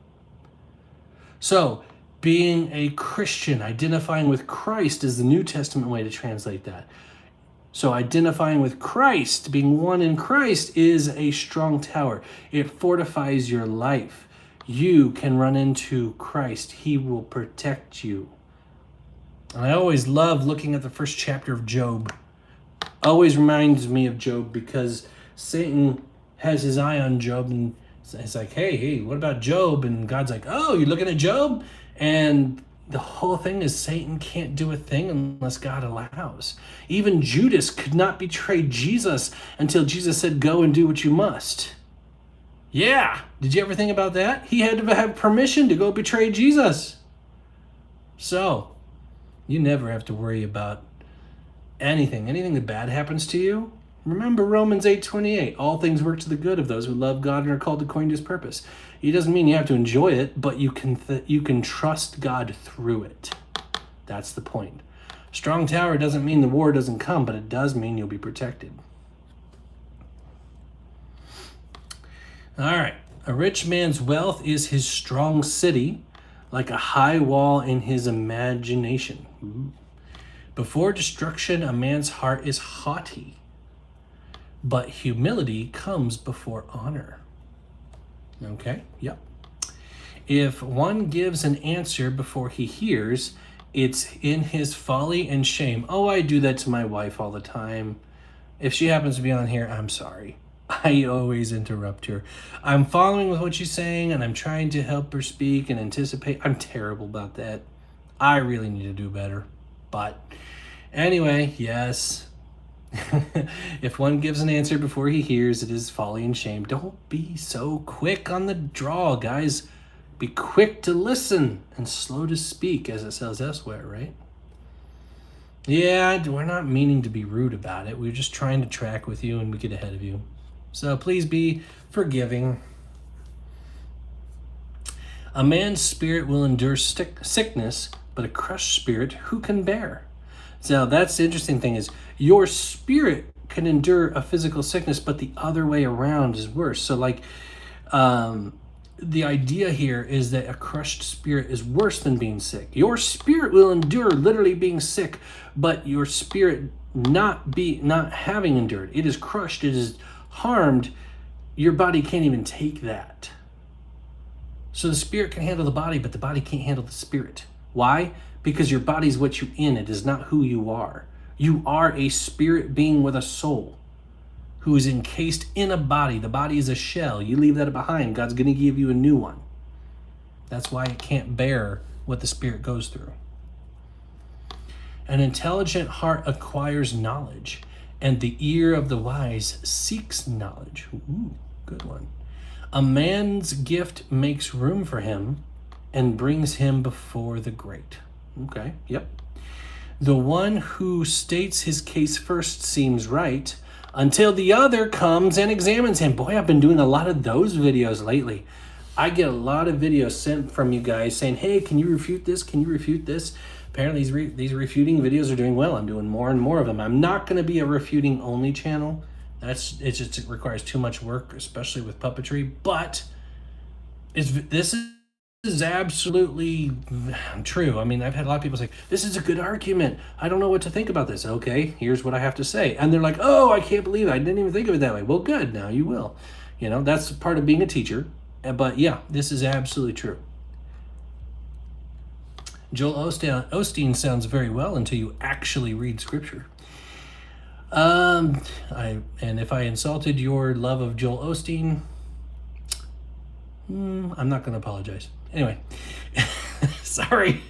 So being a Christian, identifying with Christ is the New Testament way to translate that. So identifying with Christ, being one in Christ, is a strong tower. It fortifies your life. You can run into Christ. He will protect you. And I always love looking at the first chapter of Job. Always reminds me of Job because Satan has his eye on Job and it's like, hey, what about Job? And God's like, oh, you're looking at Job? And the whole thing is Satan can't do a thing unless God allows. Even Judas could not betray Jesus until Jesus said, go and do what you must. Yeah. Did you ever think about that? He had to have permission to go betray Jesus. So, you never have to worry about anything that bad happens to you. Remember Romans 8:28. All things work to the good of those who love God and are called according to his purpose. It doesn't mean you have to enjoy it, but you can trust God through it. That's the point. Strong tower doesn't mean the war doesn't come, but it does mean you'll be protected. All right. A rich man's wealth is his strong city, like a high wall in his imagination. Ooh. Before destruction, a man's heart is haughty, but humility comes before honor. Okay, yep. If one gives an answer before he hears, it's in his folly and shame. Oh, I do that to my wife all the time. If she happens to be on here, I'm sorry. I always interrupt her. I'm following with what she's saying, and I'm trying to help her speak and anticipate. I'm terrible about that. I really need to do better. But anyway, yes. If one gives an answer before he hears, it is folly and shame. Don't be so quick on the draw, guys. Be quick to listen and slow to speak, as it says elsewhere, right? Yeah, we're not meaning to be rude about it. We're just trying to track with you and we get ahead of you. So please be forgiving. A man's spirit will endure sickness, but a crushed spirit who can bear? So that's the interesting thing is your spirit can endure a physical sickness, but the other way around is worse. So like the idea here is that a crushed spirit is worse than being sick. Your spirit will endure literally being sick, but your spirit not having endured. It is crushed, it is harmed. Your body can't even take that. So the spirit can handle the body, but the body can't handle the spirit. Why? Because your body's what you're in. It is not who you are. You are a spirit being with a soul who is encased in a body. The body is a shell. You leave that behind. God's going to give you a new one. That's why it can't bear what the spirit goes through. An intelligent heart acquires knowledge, and the ear of the wise seeks knowledge. Ooh, good one. A man's gift makes room for him and brings him before the great. Okay, yep. The one who states his case first seems right until the other comes and examines him. Boy, I've been doing a lot of those videos lately. I get a lot of videos sent from you guys saying, hey, can you refute this? Can you refute this? Apparently these refuting videos are doing well. I'm doing more and more of them. I'm not going to be a refuting only channel. It requires too much work, especially with puppetry. But this is absolutely true. I mean, I've had a lot of people say, this is a good argument. I don't know what to think about this. Okay, here's what I have to say. And they're like, oh, I can't believe it. I didn't even think of it that way. Well, good. Now you will. You know, that's part of being a teacher. But yeah, this is absolutely true. Joel Osteen sounds very well until you actually read scripture. And if I insulted your love of Joel Osteen, I'm not going to apologize. Anyway, sorry.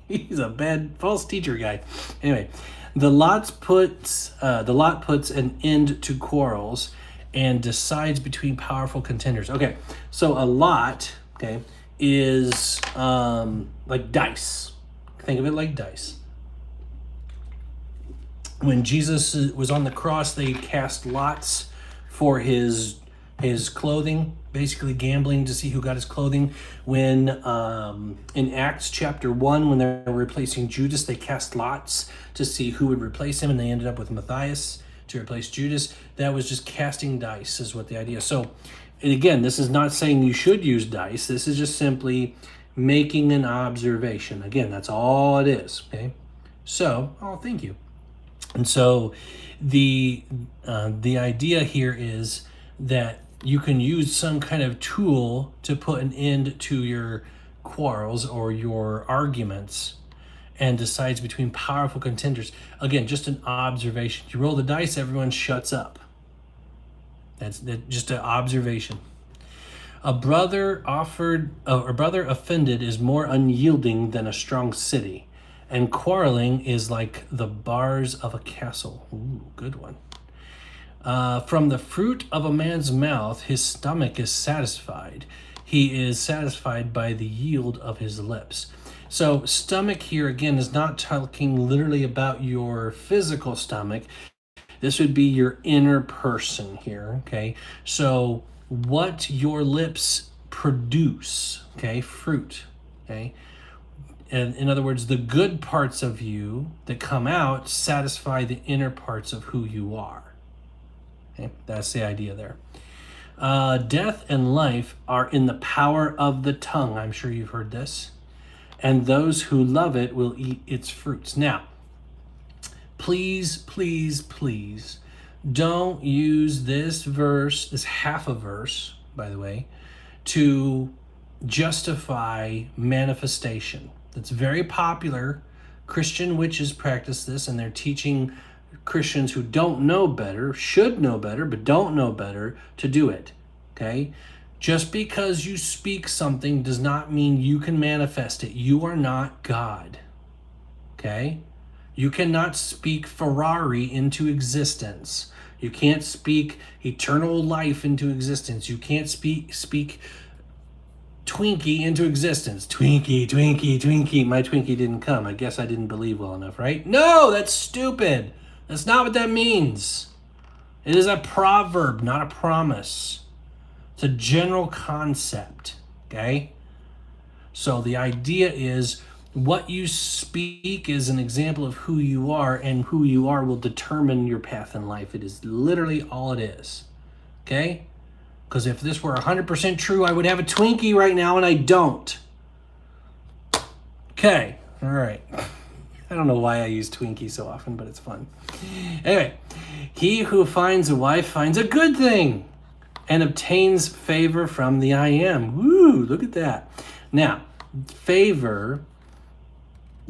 He's a bad false teacher guy. Anyway, the lot puts an end to quarrels and decides between powerful contenders. Okay, so a lot, okay, is like dice. Think of it like dice. When Jesus was on the cross, they cast lots for his clothing, basically gambling to see who got his clothing. When in Acts chapter 1, when they were replacing Judas, they cast lots to see who would replace him, and they ended up with Matthias to replace Judas. That was just casting dice is what the idea. So, and again, this is not saying you should use dice. This is just simply making an observation. Again, that's all it is, okay? So, thank you. And so the idea here is that you can use some kind of tool to put an end to your quarrels or your arguments and decides between powerful contenders. Again, just an observation. You roll the dice, everyone shuts up. That's just an observation. A brother offended is more unyielding than a strong city, and quarreling is like the bars of a castle. Ooh, good one. From the fruit of a man's mouth, his stomach is satisfied. He is satisfied by the yield of his lips. So stomach here, again, is not talking literally about your physical stomach. This would be your inner person here, okay? So what your lips produce, okay? Fruit, okay? And in other words, the good parts of you that come out satisfy the inner parts of who you are. Okay? That's the idea there. Death and life are in the power of the tongue. I'm sure you've heard this. And those who love it will eat its fruits. Now, please, please, please don't use this verse, this half a verse, by the way, to justify manifestation. It's very popular. Christian witches practice this, and they're teaching Christians who don't know better, should know better, but don't know better, to do it. Okay? Just because you speak something does not mean you can manifest it. You are not God. Okay? You cannot speak Ferrari into existence. You can't speak eternal life into existence. You can't speak Twinkie into existence. Twinkie, Twinkie, Twinkie. My Twinkie didn't come. I guess I didn't believe well enough, right? No, that's stupid. That's not what that means. It is a proverb, not a promise. It's a general concept, okay? So the idea is what you speak is an example of who you are, and who you are will determine your path in life. It is literally all it is, okay? Because if this were 100% true, I would have a Twinkie right now, and I don't. Okay, all right. I don't know why I use Twinkie so often, but it's fun. Anyway, he who finds a wife finds a good thing and obtains favor from the I Am. Woo, look at that. Now, favor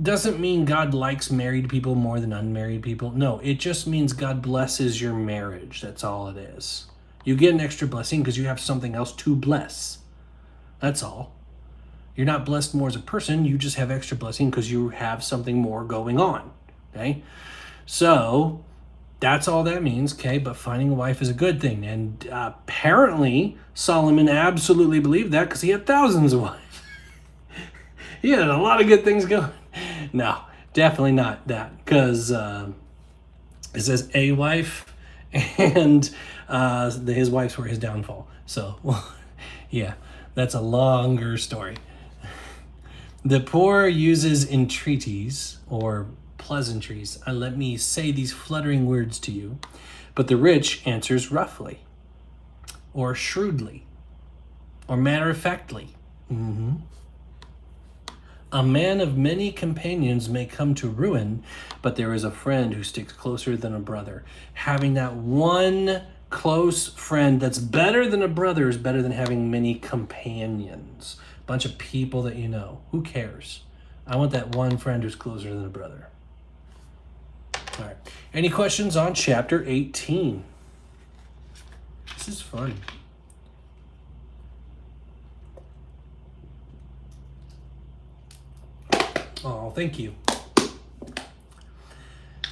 doesn't mean God likes married people more than unmarried people. No, it just means God blesses your marriage. That's all it is. You get an extra blessing because you have something else to bless. That's all. You're not blessed more as a person. You just have extra blessing because you have something more going on. Okay? So that's all that means. Okay? But finding a wife is a good thing. And apparently Solomon absolutely believed that because he had thousands of wives. He had a lot of good things going. No, definitely not that. Because it says a wife, and his wives were his downfall. So, well, yeah, that's a longer story. The poor uses entreaties or pleasantries. Let me say these fluttering words to you. But the rich answers roughly, or shrewdly, or matter-of-factly. A man of many companions may come to ruin, but there is a friend who sticks closer than a brother. Having that one close friend that's better than a brother is better than having many companions. A bunch of people that you know. Who cares? I want that one friend who's closer than a brother. All right. Any questions on chapter 18? This is fun. Oh, thank you.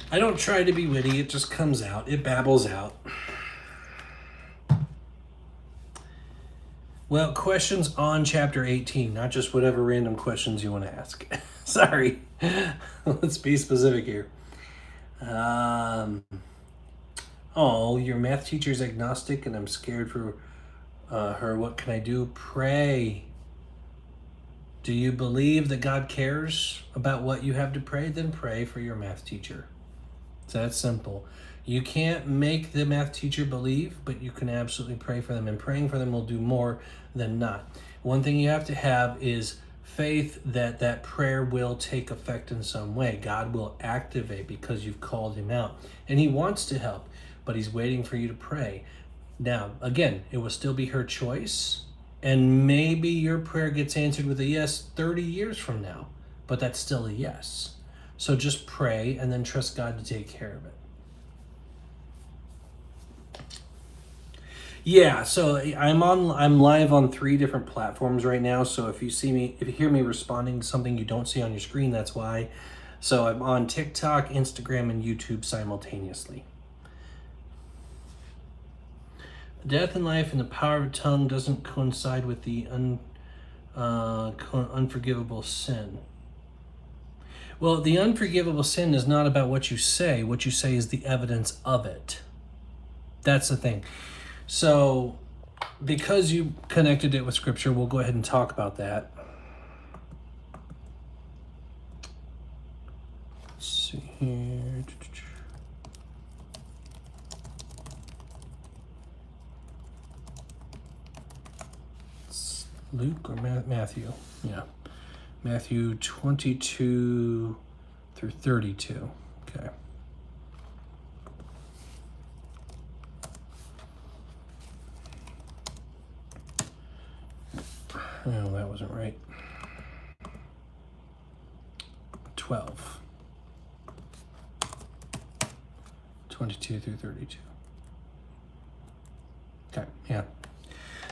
I don't try to be witty. It just comes out. It babbles out. Well, questions on chapter 18, not just whatever random questions you want to ask. Sorry. Let's be specific here. Your math teacher's agnostic and I'm scared for her. What can I do? Pray. Do you believe that God cares about what you have to pray? Then pray for your math teacher. It's that simple. You can't make the math teacher believe, but you can absolutely pray for them. And praying for them will do more than not. One thing you have to have is faith that that prayer will take effect in some way. God will activate because you've called him out. And he wants to help, but he's waiting for you to pray. Now, again, it will still be her choice. And maybe your prayer gets answered with a yes 30 years from now, but that's still a yes. So just pray and then trust God to take care of it. Yeah, so I'm live on 3 different platforms right now. So if you hear me responding to something you don't see on your screen, that's why. So I'm on TikTok, Instagram, and YouTube simultaneously. Death and life and the power of a tongue doesn't coincide with the unforgivable sin. Well, the unforgivable sin is not about what you say. What you say is the evidence of it. That's the thing. So, because you connected it with Scripture, we'll go ahead and talk about that. Let's see here. It's Luke or Matthew? Yeah. Matthew 22 through 32. Okay. Oh, that wasn't right. 12. 22 through 32. Okay, yeah.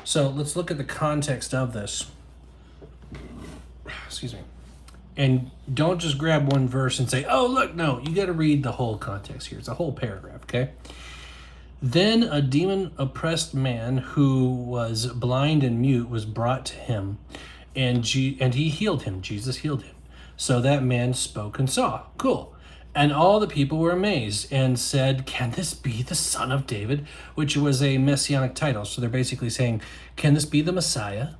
So let's look at the context of this. Excuse me. And don't just grab one verse and say, oh, look, no, you got to read the whole context here. It's a whole paragraph, okay? Then a demon-oppressed man who was blind and mute was brought to him, and he healed him. Jesus healed him. So that man spoke and saw. Cool. And all the people were amazed and said, can this be the son of David? Which was a messianic title. So they're basically saying, can this be the Messiah?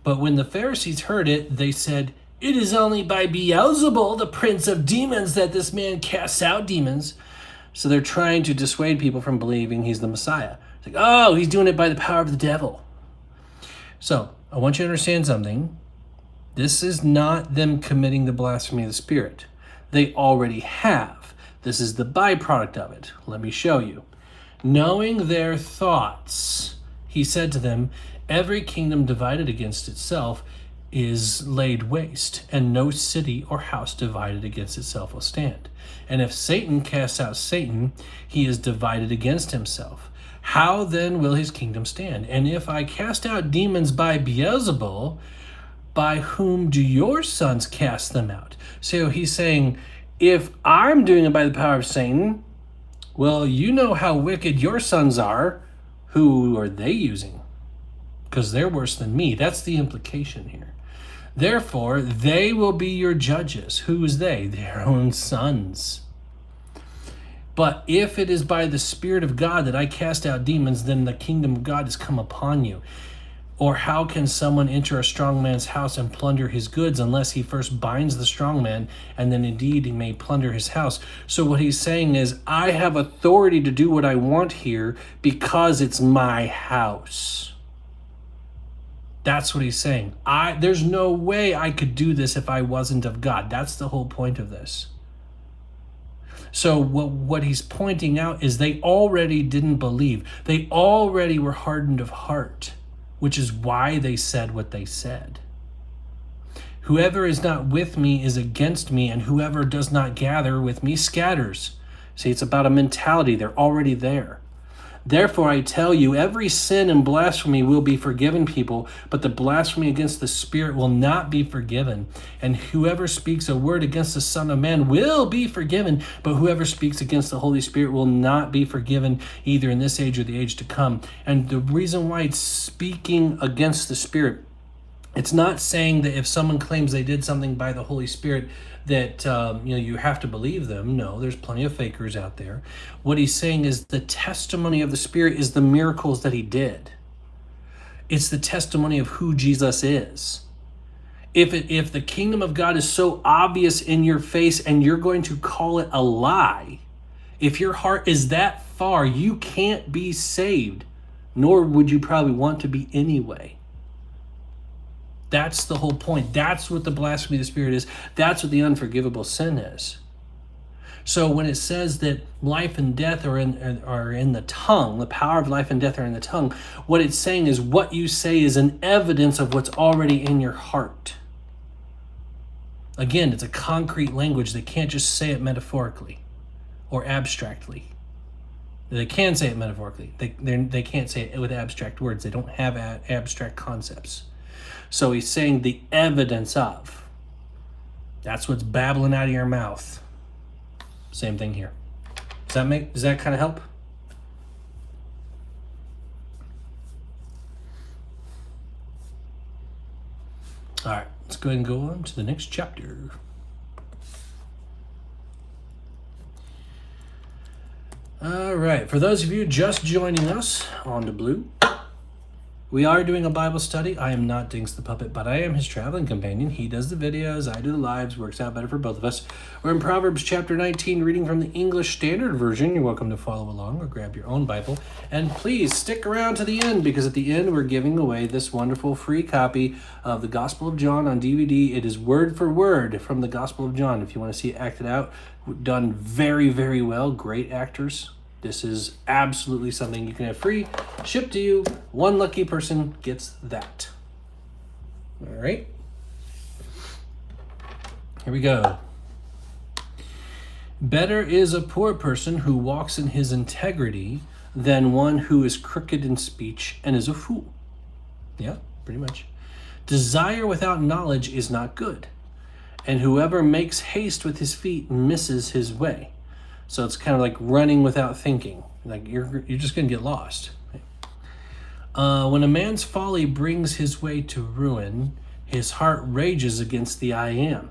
But when the Pharisees heard it, they said, it is only by Beelzebul, the prince of demons, that this man casts out demons. So they're trying to dissuade people from believing he's the Messiah. It's like, oh, he's doing it by the power of the devil. So I want you to understand something. This is not them committing the blasphemy of the Spirit. They already have. This is the byproduct of it. Let me show you. Knowing their thoughts, he said to them, every kingdom divided against itself is laid waste, and no city or house divided against itself will stand. And if Satan casts out Satan, he is divided against himself. How then will his kingdom stand? And if I cast out demons by Beelzebul, by whom do your sons cast them out? So he's saying, if I'm doing it by the power of Satan, well, you know how wicked your sons are. Who are they using? Because they're worse than me. That's the implication here. Therefore, they will be your judges. Who is they? Their own sons. But if it is by the Spirit of God that I cast out demons, then the kingdom of God has come upon you. Or how can someone enter a strong man's house and plunder his goods unless he first binds the strong man, and then indeed he may plunder his house? So what he's saying is, I have authority to do what I want here because it's my house. That's what he's saying. There's no way I could do this if I wasn't of God. That's the whole point of this. So what he's pointing out is they already didn't believe. They already were hardened of heart, which is why they said what they said. Whoever is not with me is against me, and whoever does not gather with me scatters. See, it's about a mentality. They're already there. Therefore, I tell you, every sin and blasphemy will be forgiven people, but the blasphemy against the Spirit will not be forgiven. And whoever speaks a word against the Son of Man will be forgiven, but whoever speaks against the Holy Spirit will not be forgiven, either in this age or the age to come. And the reason why it's speaking against the Spirit, it's not saying that if someone claims they did something by the Holy Spirit that you have to believe them. No, there's plenty of fakers out there. What he's saying is the testimony of the Spirit is the miracles that he did. It's the testimony of who Jesus is. If the kingdom of God is so obvious in your face and you're going to call it a lie, if your heart is that far, you can't be saved, nor would you probably want to be anyway. That's the whole point. That's what the blasphemy of the Spirit is. That's what the unforgivable sin is. So when it says that life and death are in the tongue, the power of life and death are in the tongue, what it's saying is what you say is an evidence of what's already in your heart. Again, it's a concrete language. They can't just say it metaphorically or abstractly. They can say it metaphorically. They can't say it with abstract words. They don't have abstract concepts. So he's saying the evidence of. That's what's babbling out of your mouth. Same thing here. Does that kind of help? All right, let's go ahead and go on to the next chapter. All right, for those of you just joining us on the Blue, we are doing a Bible study. I am not Dinks the Puppet, but I am his traveling companion. He does the videos, I do the lives, works out better for both of us. We're in Proverbs chapter 19, reading from the English Standard Version. You're welcome to follow along or grab your own Bible. And please stick around to the end, because at the end we're giving away this wonderful free copy of the Gospel of John on DVD. It is word for word from the Gospel of John. If you want to see it acted out, done very, very well. Great actors. This is absolutely something you can have free, shipped to you. One lucky person gets that. All right. Here we go. Better is a poor person who walks in his integrity than one who is crooked in speech and is a fool. Yeah, pretty much. Desire without knowledge is not good, and whoever makes haste with his feet misses his way. So it's kind of like running without thinking. Like you're just going to get lost. When a man's folly brings his way to ruin, his heart rages against the I am.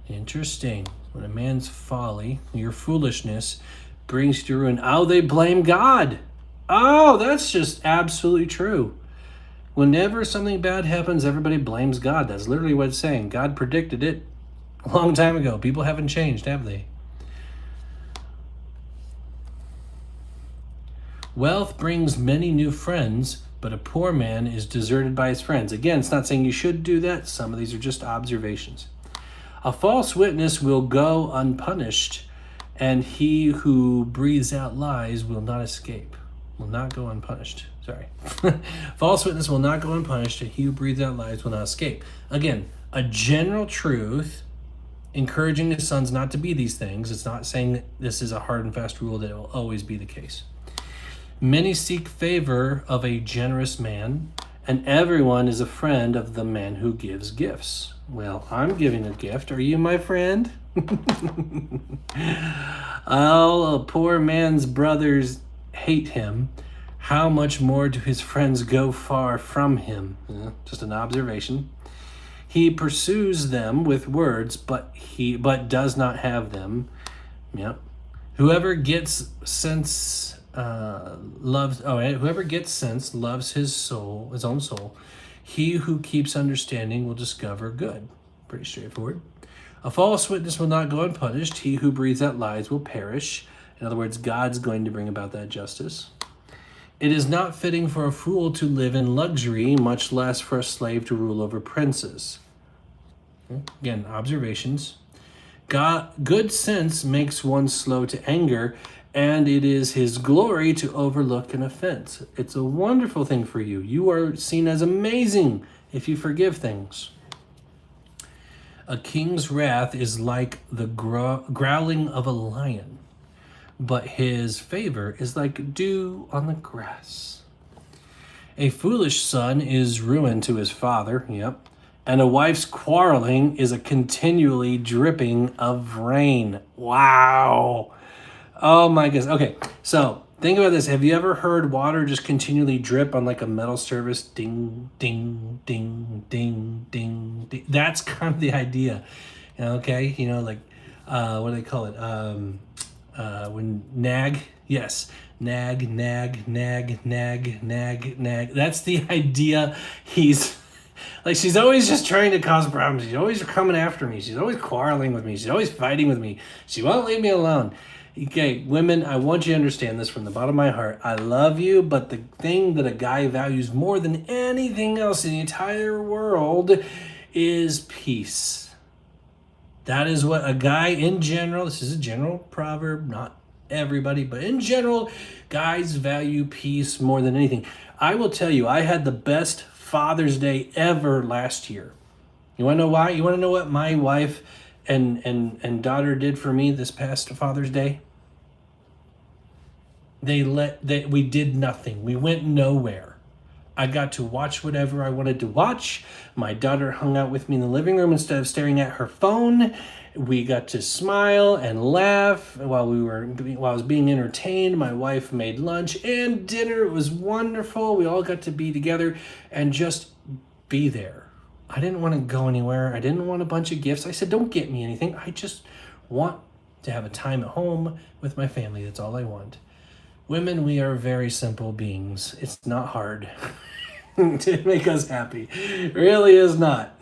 Interesting. When a man's folly, your foolishness, brings you to ruin. Oh, they blame God. Oh, that's just absolutely true. Whenever something bad happens, everybody blames God. That's literally what it's saying. God predicted it a long time ago. People haven't changed, have they? Wealth brings many new friends, but a poor man is deserted by his friends. Again, it's not saying you should do that. Some of these are just observations. A false witness will go unpunished, and he who breathes out lies will not escape. Will not go unpunished. Sorry. False witness will not go unpunished, and he who breathes out lies will not escape. Again, a general truth encouraging his sons not to be these things. It's not saying that this is a hard and fast rule that it will always be the case. Many seek favor of a generous man, and everyone is a friend of the man who gives gifts. Well, I'm giving a gift. Are you my friend? Oh, a poor man's brothers hate him. How much more do his friends go far from him? Just an observation. He pursues them with words, but does not have them. Yep. Whoever gets sense whoever gets sense loves his own soul. He who keeps understanding will discover good. Pretty straightforward. A false witness will not go unpunished. He who breathes out lies will perish. In other words, God's going to bring about that justice. It is not fitting for a fool to live in luxury, much less for a slave to rule over princes. Again, observations. Good sense makes one slow to anger, and it is his glory to overlook an offense. It's a wonderful thing for you. You are seen as amazing if you forgive things. A king's wrath is like the growling of a lion, but his favor is like dew on the grass. A foolish son is ruin to his father, yep, and a wife's quarreling is a continually dripping of rain. Wow. Oh my goodness. Okay, so think about this. Have you ever heard water just continually drip on like a metal surface? Ding, ding, ding, ding, ding, ding. That's kind of the idea. Okay, like what do they call it? When nag, yes, nag, nag, nag, nag, nag, nag. That's the idea. He's like, she's always just trying to cause problems. She's always coming after me. She's always quarreling with me. She's always fighting with me. She won't leave me alone. Okay, women, I want you to understand this from the bottom of my heart. I love you, but the thing that a guy values more than anything else in the entire world is peace. That is what a guy in general, this is a general proverb, not everybody, but in general, guys value peace more than anything. I will tell you, I had the best Father's Day ever last year. You want to know why? You want to know what my wife and daughter did for me this past Father's Day? We did nothing. We went nowhere. I got to watch whatever I wanted to watch. My daughter hung out with me in the living room instead of staring at her phone. We got to smile and laugh while I was being entertained. My wife made lunch and dinner. It was wonderful. We all got to be together and just be there. I didn't want to go anywhere. I didn't want a bunch of gifts. I said, don't get me anything. I just want to have a time at home with my family. That's all I want. Women, we are very simple beings. It's not hard to make us happy. It really is not.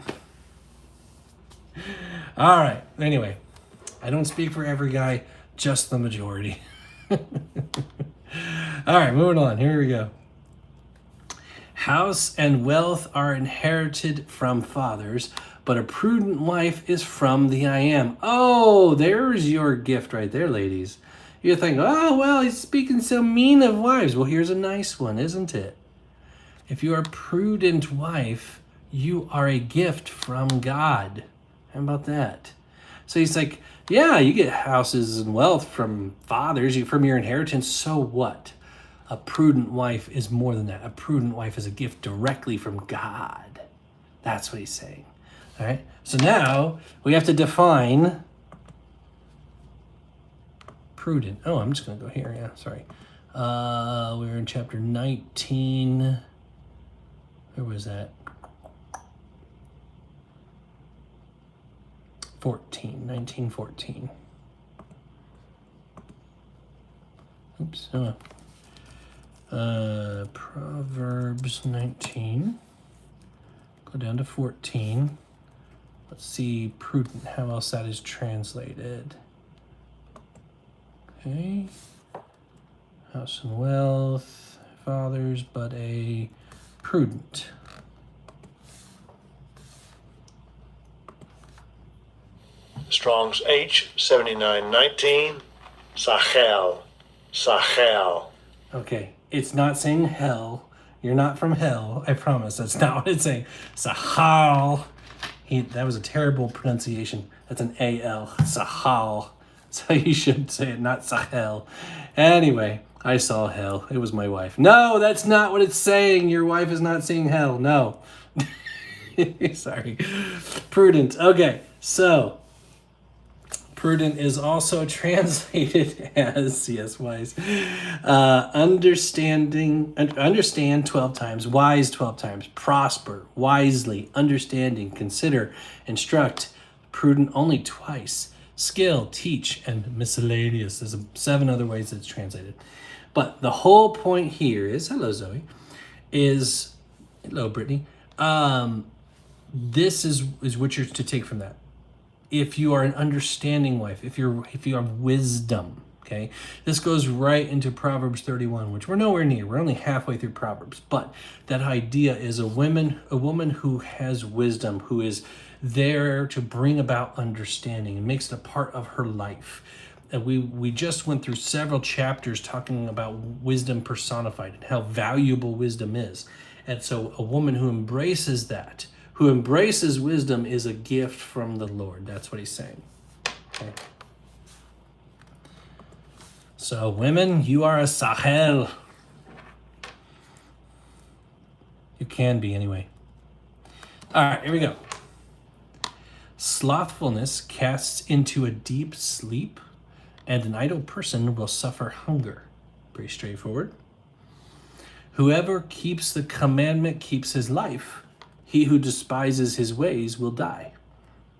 All right. Anyway, I don't speak for every guy, just the majority. All right, moving on. Here we go. House and wealth are inherited from fathers, but a prudent wife is from the I am. Oh, there's your gift right there, ladies. You think, oh, well, he's speaking so mean of wives. Well, here's a nice one, isn't it? If you are a prudent wife, you are a gift from God. How about that? So he's like, yeah, you get houses and wealth from fathers, from your inheritance. So what? A prudent wife is more than that. A prudent wife is a gift directly from God. That's what he's saying. All right. So now we have to define prudent. Oh, I'm just going to go here. Yeah, sorry. We're in chapter 19. Where was that? 1914. Oops. Proverbs 19. Go down to 14. Let's see prudent, how else that is translated. Okay. House and wealth, fathers, but a prudent. Strong's H 7919. Sachel. Sachel. Okay, it's not saying hell. You're not from hell. I promise. That's not what it's saying. Sahal. That was a terrible pronunciation. That's an A-L. Sahal. So you should say it, not Sahel. Anyway, I saw hell. It was my wife. No, that's not what it's saying. Your wife is not seeing hell. No. Sorry. Prudent. Okay, so prudent is also translated as, yes, wise. Understand 12 times, wise 12 times, prosper, wisely, understanding, consider, instruct, prudent only twice, skill, teach, and miscellaneous. There's 7 other ways that it's translated. But the whole point here is, hello Zoe, is, hello Brittany, this is what you're to take from that. If you are an understanding wife, if you have wisdom, okay? This goes right into Proverbs 31, which we're nowhere near. We're only halfway through Proverbs. But that idea is a woman who has wisdom, who is there to bring about understanding and makes it a part of her life. And we just went through several chapters talking about wisdom personified and how valuable wisdom is. And so a woman who embraces that, who embraces wisdom, is a gift from the Lord. That's what he's saying. Okay. So women, you are a sahel. You can be anyway. All right, here we go. Slothfulness casts into a deep sleep, and an idle person will suffer hunger. Pretty straightforward. Whoever keeps the commandment keeps his life. He who despises his ways will die.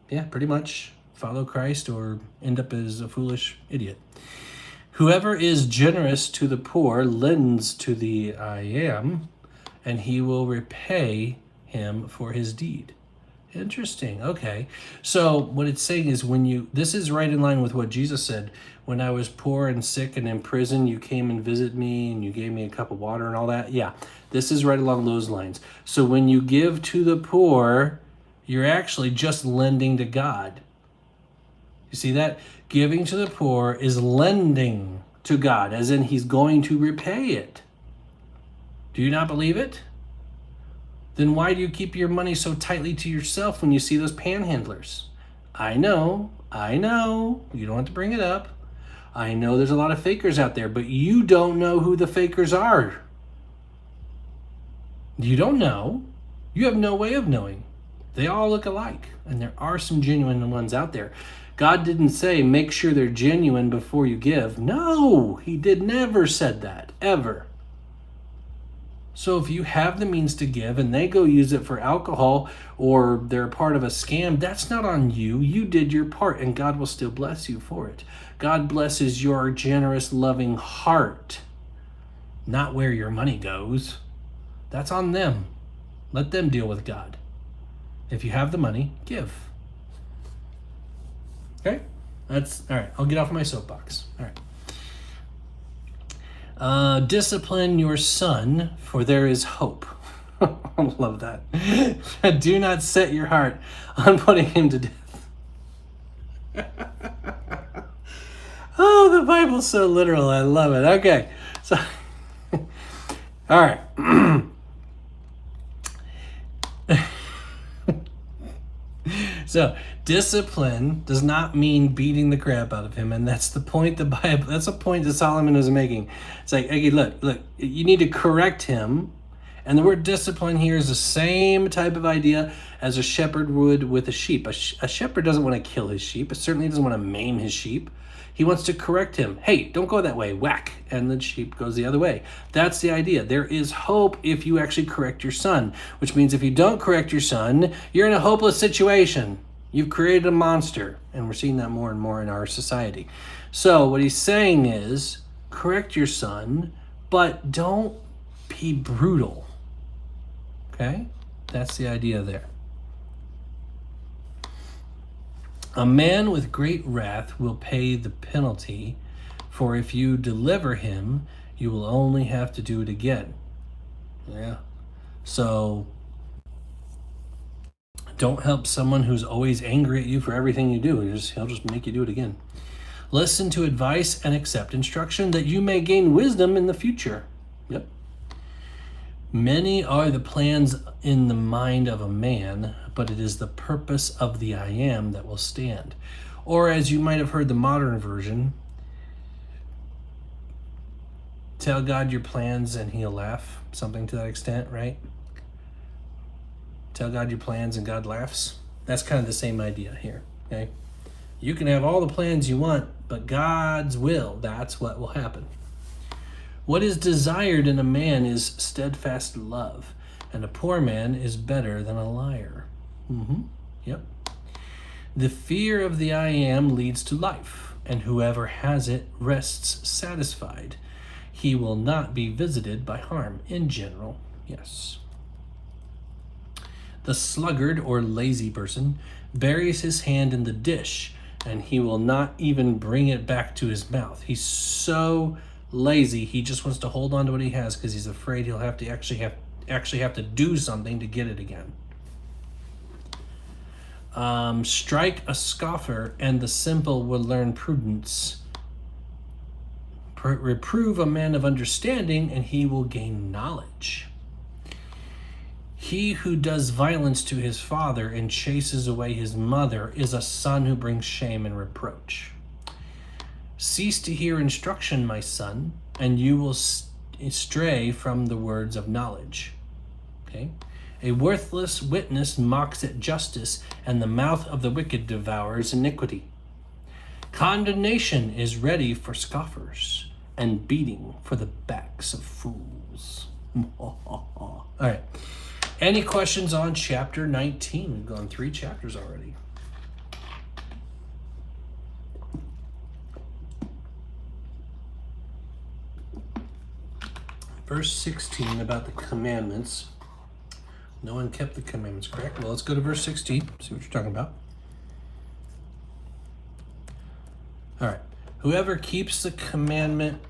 Yeah, pretty much. Follow Christ or end up as a foolish idiot. Whoever is generous to the poor lends to the I am, and he will repay him for his deed. Interesting. Okay. So what it's saying is this is right in line with what Jesus said. When I was poor and sick and in prison, you came and visited me and you gave me a cup of water and all that. Yeah, this is right along those lines. So when you give to the poor, you're actually just lending to God. You see that? Giving to the poor is lending to God, as in he's going to repay it. Do you not believe it? Then why do you keep your money so tightly to yourself when you see those panhandlers? I know, you don't have to bring it up. I know there's a lot of fakers out there, but you don't know who the fakers are. You don't know. You have no way of knowing. They all look alike, and there are some genuine ones out there. God didn't say, make sure they're genuine before you give. No, he never said that, ever. So if you have the means to give and they go use it for alcohol or they're a part of a scam, that's not on you. You did your part and God will still bless you for it. God blesses your generous, loving heart, not where your money goes. That's on them. Let them deal with God. If you have the money, give. Okay? That's all right. I'll get off my soapbox. All right. Discipline your son, for there is hope. I love that. Do not set your heart on putting him to death. Oh, the Bible's so literal. I love it. Okay. So, all right. So, discipline does not mean beating the crap out of him, and that's the point the Bible. That's a point that Solomon was making. It's like, okay, look, you need to correct him, and the word discipline here is the same type of idea as a shepherd would with a sheep. A shepherd doesn't want to kill his sheep. It certainly doesn't want to maim his sheep. He wants to correct him. Hey, don't go that way. Whack. And the sheep goes the other way. That's the idea. There is hope if you actually correct your son, which means if you don't correct your son, you're in a hopeless situation. You've created a monster. And we're seeing that more and more in our society. So what he's saying is correct your son, but don't be brutal. Okay? That's the idea there. A man with great wrath will pay the penalty, for if you deliver him, you will only have to do it again. Yeah. So don't help someone who's always angry at you for everything you do. He'll just make you do it again. Listen to advice and accept instruction that you may gain wisdom in the future. Yep. Many are the plans in the mind of a man, but it is the purpose of the I Am that will stand. Or as you might have heard the modern version, tell God your plans and he'll laugh. Something to that extent, right? Tell God your plans and God laughs. That's kind of the same idea here, okay? You can have all the plans you want, but God's will, that's what will happen. What is desired in a man is steadfast love, and a poor man is better than a liar. Yep. The fear of the I Am leads to life, and whoever has it rests satisfied. He will not be visited by harm in general. Yes. The sluggard or lazy person buries his hand in the dish, and he will not even bring it back to his mouth. He's so lazy, he just wants to hold on to what he has because he's afraid he'll have to actually have to do something to get it again. Strike a scoffer, and the simple will learn prudence. Reprove a man of understanding, and he will gain knowledge. He who does violence to his father and chases away his mother is a son who brings shame and reproach. Cease to hear instruction, my son, and you will stray from the words of knowledge. Okay? A worthless witness mocks at justice, and the mouth of the wicked devours iniquity. Condemnation is ready for scoffers, and beating for the backs of fools. All right. Any questions on chapter 19? We've gone 3 chapters already. Verse 16 about the commandments. No one kept the commandments, correct? Well, let's go to verse 16, see what you're talking about. All right. Whoever keeps the commandment...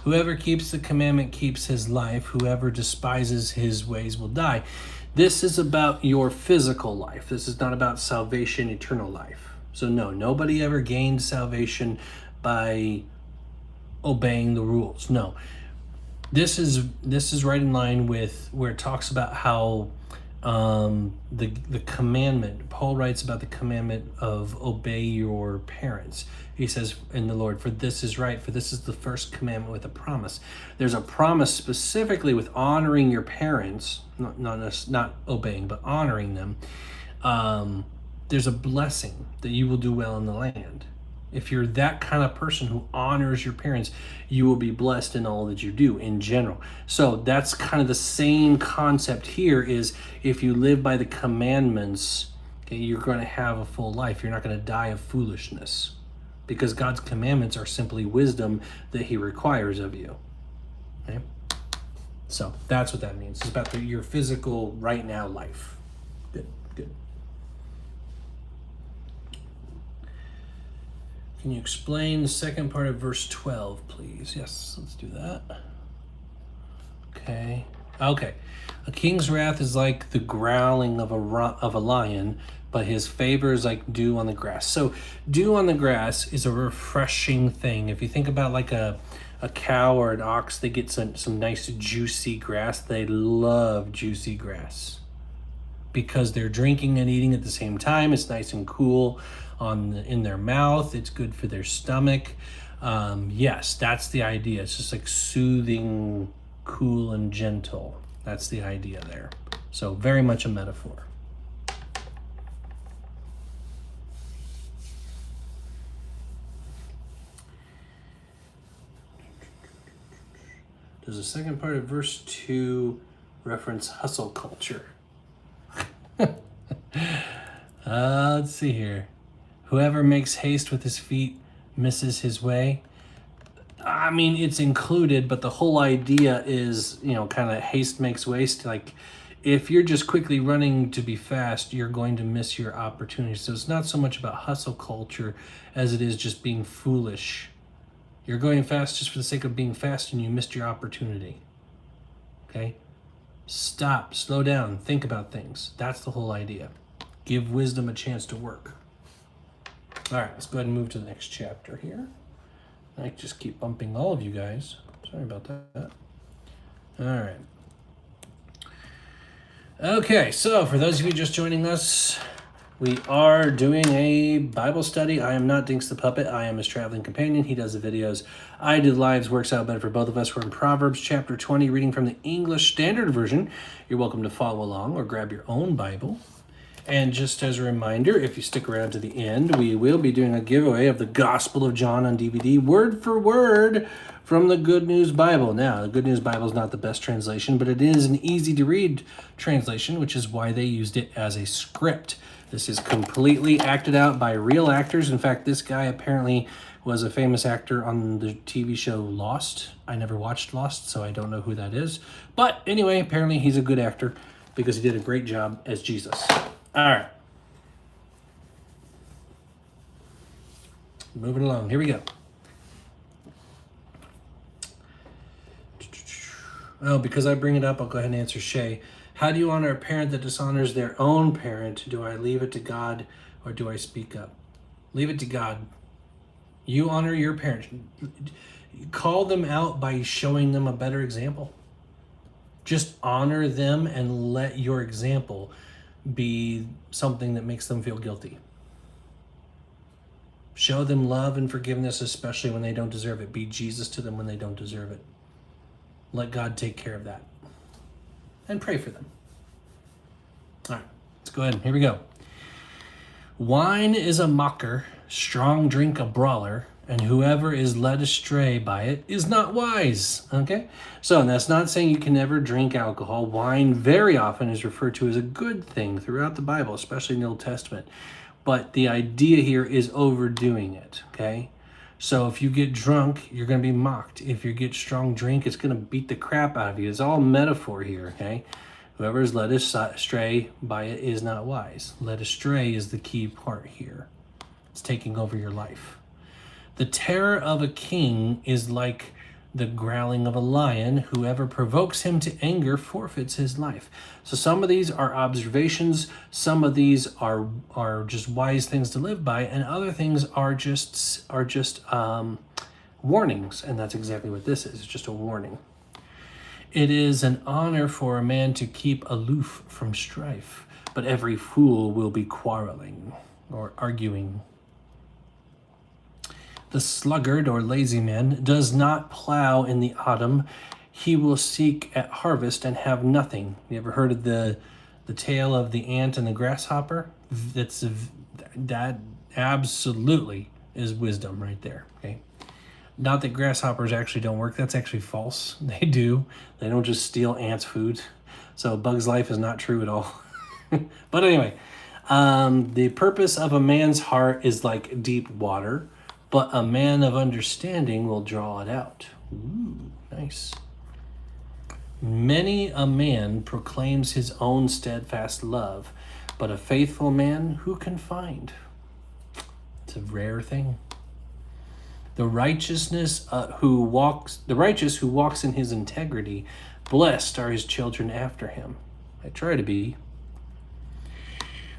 Whoever keeps the commandment keeps his life. Whoever despises his ways will die. This is about your physical life. This is not about salvation, eternal life. So no, nobody ever gained salvation by obeying the rules. No. This is right in line with where it talks about how the commandment, Paul writes about the commandment of obey your parents. He says in the Lord, for this is right, for this is the first commandment with a promise. There's a promise specifically with honoring your parents, not obeying, but honoring them. There's a blessing that you will do well in the land. If you're that kind of person who honors your parents, you will be blessed in all that you do in general. So that's kind of the same concept here is if you live by the commandments, okay, you're going to have a full life. You're not going to die of foolishness because God's commandments are simply wisdom that he requires of you. Okay? So that's what that means. It's about your physical right now life. Good, good. Can you explain the second part of verse 12, please? Yes, let's do that. Okay. A king's wrath is like the growling of a lion, but his favor is like dew on the grass. So dew on the grass is a refreshing thing. If you think about like a cow or an ox, they get some nice juicy grass. They love juicy grass because they're drinking and eating at the same time. It's nice and cool in their mouth. It's good for their stomach. Yes, that's the idea. It's just like soothing, cool, and gentle. That's the idea there. So very much a metaphor. Does the second part of verse 2 reference hustle culture? Let's see here. Whoever makes haste with his feet misses his way. I mean, it's included, but the whole idea is, kind of haste makes waste. Like, if you're just quickly running to be fast, you're going to miss your opportunity. So it's not so much about hustle culture as it is just being foolish. You're going fast just for the sake of being fast and you missed your opportunity. Okay? Stop, slow down, think about things. That's the whole idea. Give wisdom a chance to work. All right, let's go ahead and move to the next chapter here. I just keep bumping all of you guys. Sorry about that. All right. Okay, so for those of you just joining us, we are doing a Bible study. I am not Dinks the Puppet. I am his traveling companion. He does the videos. I do the lives. Works out better for both of us. We're in Proverbs chapter 20, reading from the English Standard Version. You're welcome to follow along or grab your own Bible. And just as a reminder, if you stick around to the end, we will be doing a giveaway of the Gospel of John on DVD, word for word, from the Good News Bible. Now, the Good News Bible is not the best translation, but it is an easy-to-read translation, which is why they used it as a script. This is completely acted out by real actors. In fact, this guy apparently was a famous actor on the TV show Lost. I never watched Lost, so I don't know who that is. But anyway, apparently he's a good actor because he did a great job as Jesus. All right. Moving along. Here we go. Oh, because I bring it up, I'll go ahead and answer Shay. How do you honor a parent that dishonors their own parent? Do I leave it to God or do I speak up? Leave it to God. You honor your parents. Call them out by showing them a better example. Just honor them and let your example be something that makes them feel guilty. Show them love and forgiveness, especially when they don't deserve it. Be Jesus to them when they don't deserve it. Let God take care of that. And pray for them. All right, let's go ahead. Here we go. Wine is a mocker, strong drink a brawler, and whoever is led astray by it is not wise. Okay? So that's not saying you can never drink alcohol. Wine very often is referred to as a good thing throughout the Bible, especially in the Old Testament. But the idea here is overdoing it. Okay? So if you get drunk, you're going to be mocked. If you get strong drink, it's going to beat the crap out of you. It's all metaphor here. Okay? Whoever is led astray by it is not wise. Led astray is the key part here. It's taking over your life. The terror of a king is like the growling of a lion. Whoever provokes him to anger forfeits his life. So some of these are observations. Some of these are just wise things to live by, and other things are just warnings. And that's exactly what this is. It's just a warning. It is an honor for a man to keep aloof from strife, but every fool will be quarreling or arguing. The sluggard or lazy man does not plow in the autumn. He will seek at harvest and have nothing. You ever heard of the tale of the ant and the grasshopper? That absolutely is wisdom right there, okay? Not that grasshoppers actually don't work. That's actually false. They do. They don't just steal ants' food. So Bug's life is not true at all. But anyway, the purpose of a man's heart is like deep water, but a man of understanding will draw it out. Ooh, nice. Many a man proclaims his own steadfast love, but a faithful man who can find? It's a rare thing. The righteous who walks in his integrity, blessed are his children after him. I try to be.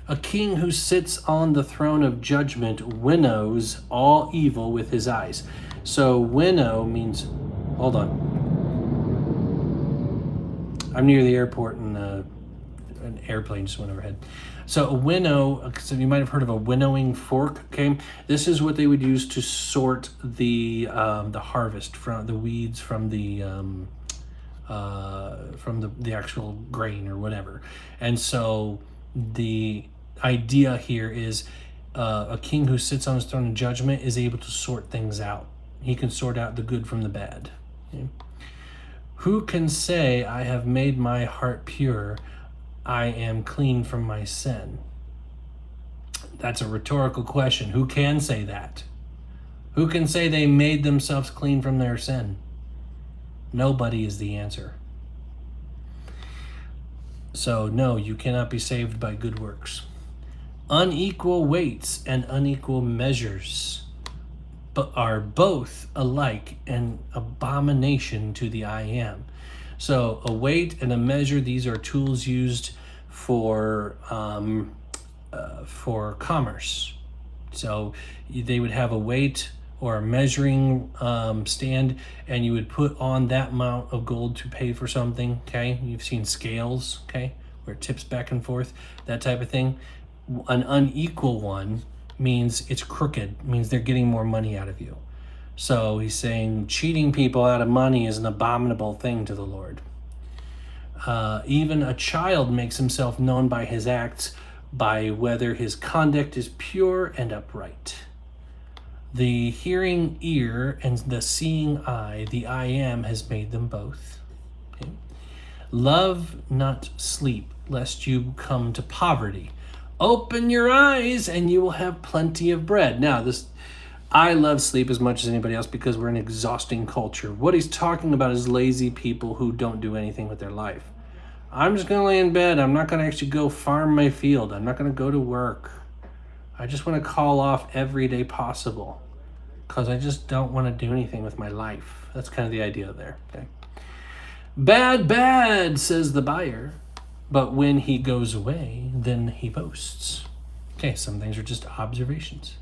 A king who sits on the throne of judgment winnows all evil with his eyes. So winnow means, hold on. I'm near the airport and an airplane just went overhead. So a winnow, so you might have heard of a winnowing fork, okay? This is what they would use to sort the harvest from the weeds from the actual grain or whatever. And so the idea here is a king who sits on his throne of judgment is able to sort things out. He can sort out the good from the bad. Okay? Who can say, I have made my heart pure, I am clean from my sin? That's a rhetorical question. Who can say that? Who can say they made themselves clean from their sin? Nobody is the answer. So no, you cannot be saved by good works. Unequal weights and unequal measures but are both alike an abomination to the I am. So a weight and a measure, these are tools used for commerce. So they would have a weight or a measuring stand, and you would put on that amount of gold to pay for something, okay? You've seen scales, okay, where it tips back and forth, that type of thing. An unequal one means it's crooked, means they're getting more money out of you. So he's saying cheating people out of money is an abominable thing to the Lord. Even a child makes himself known by his acts, by whether his conduct is pure and upright. The hearing ear and the seeing eye, the I am, has made them both. Okay? Love not sleep, lest you come to poverty. Open your eyes and you will have plenty of bread. Now, I love sleep as much as anybody else because we're an exhausting culture. What he's talking about is lazy people who don't do anything with their life. I'm just going to lay in bed. I'm not going to actually go farm my field. I'm not going to go to work. I just want to call off every day possible because I just don't want to do anything with my life. That's kind of the idea there. Okay. Bad, says the buyer. But when he goes away, then he boasts. Okay, some things are just observations.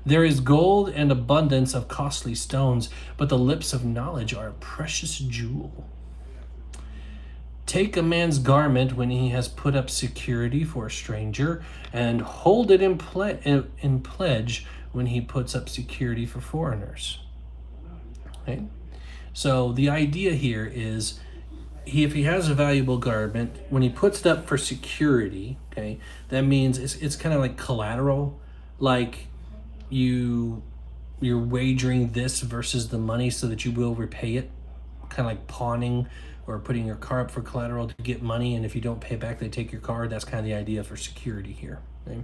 There is gold and abundance of costly stones, but the lips of knowledge are a precious jewel. Take a man's garment when he has put up security for a stranger, and hold it in pledge when he puts up security for foreigners. Okay? So the idea here is, if he has a valuable garment, when he puts it up for security, okay, that means it's kind of like collateral, like you're wagering this versus the money so that you will repay it, kind of like pawning or putting your car up for collateral to get money, and if you don't pay back, they take your car. That's kind of the idea for security here. Okay?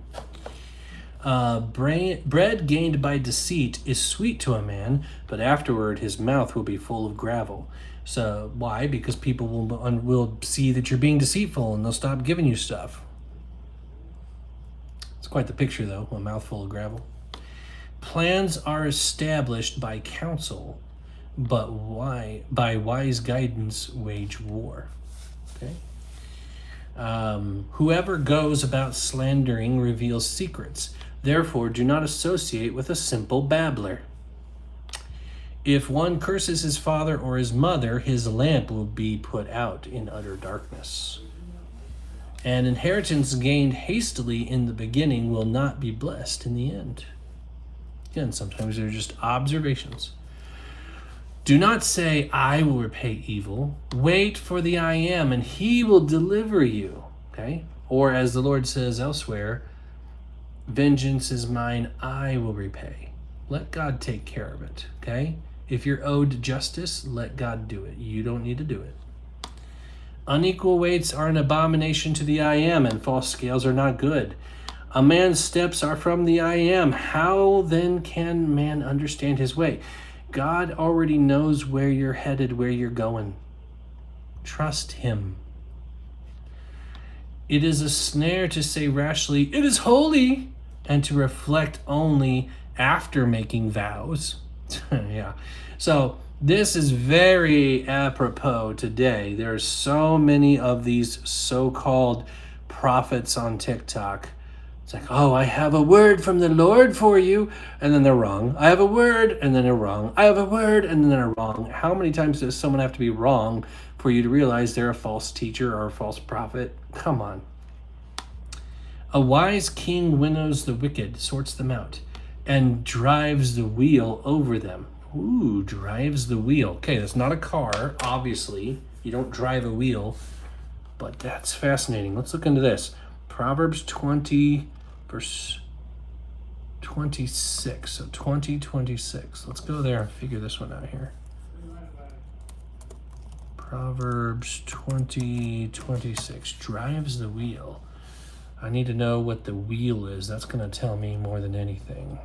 Bread gained by deceit is sweet to a man, but afterward his mouth will be full of gravel. So why? Because people will see that you're being deceitful and they'll stop giving you stuff. It's quite the picture, though, a mouthful of gravel. Plans are established by counsel, but by wise guidance wage war. Okay. Whoever goes about slandering reveals secrets. Therefore, do not associate with a simple babbler. If one curses his father or his mother, his lamp will be put out in utter darkness. An inheritance gained hastily in the beginning will not be blessed in the end. Again, sometimes they're just observations. Do not say, I will repay evil. Wait for the I am, and he will deliver you. Okay? Or as the Lord says elsewhere, vengeance is mine, I will repay. Let God take care of it, okay? If you're owed justice, let God do it. You don't need to do it. Unequal weights are an abomination to the I am, and false scales are not good. A man's steps are from the I am. How then can man understand his way? God already knows where you're headed, where you're going. Trust him. It is a snare to say rashly, "It is holy," and to reflect only after making vows. Yeah. So this is very apropos today. There's so many of these so-called prophets on TikTok. It's like, oh, I have a word from the Lord for you, and then they're wrong. I have a word, and then they're wrong. I have a word, and then they're wrong. How many times does someone have to be wrong for you to realize they're a false teacher or a false prophet? Come on. A wise king winnows the wicked, sorts them out, and drives the wheel over them. Ooh, drives the wheel. Okay, that's not a car, obviously. You don't drive a wheel, but that's fascinating. Let's look into this. Proverbs 20, verse 26. So 20:26. Let's go there and figure this one out here. Proverbs 20:26. Drives the wheel. I need to know what the wheel is. That's going to tell me more than anything.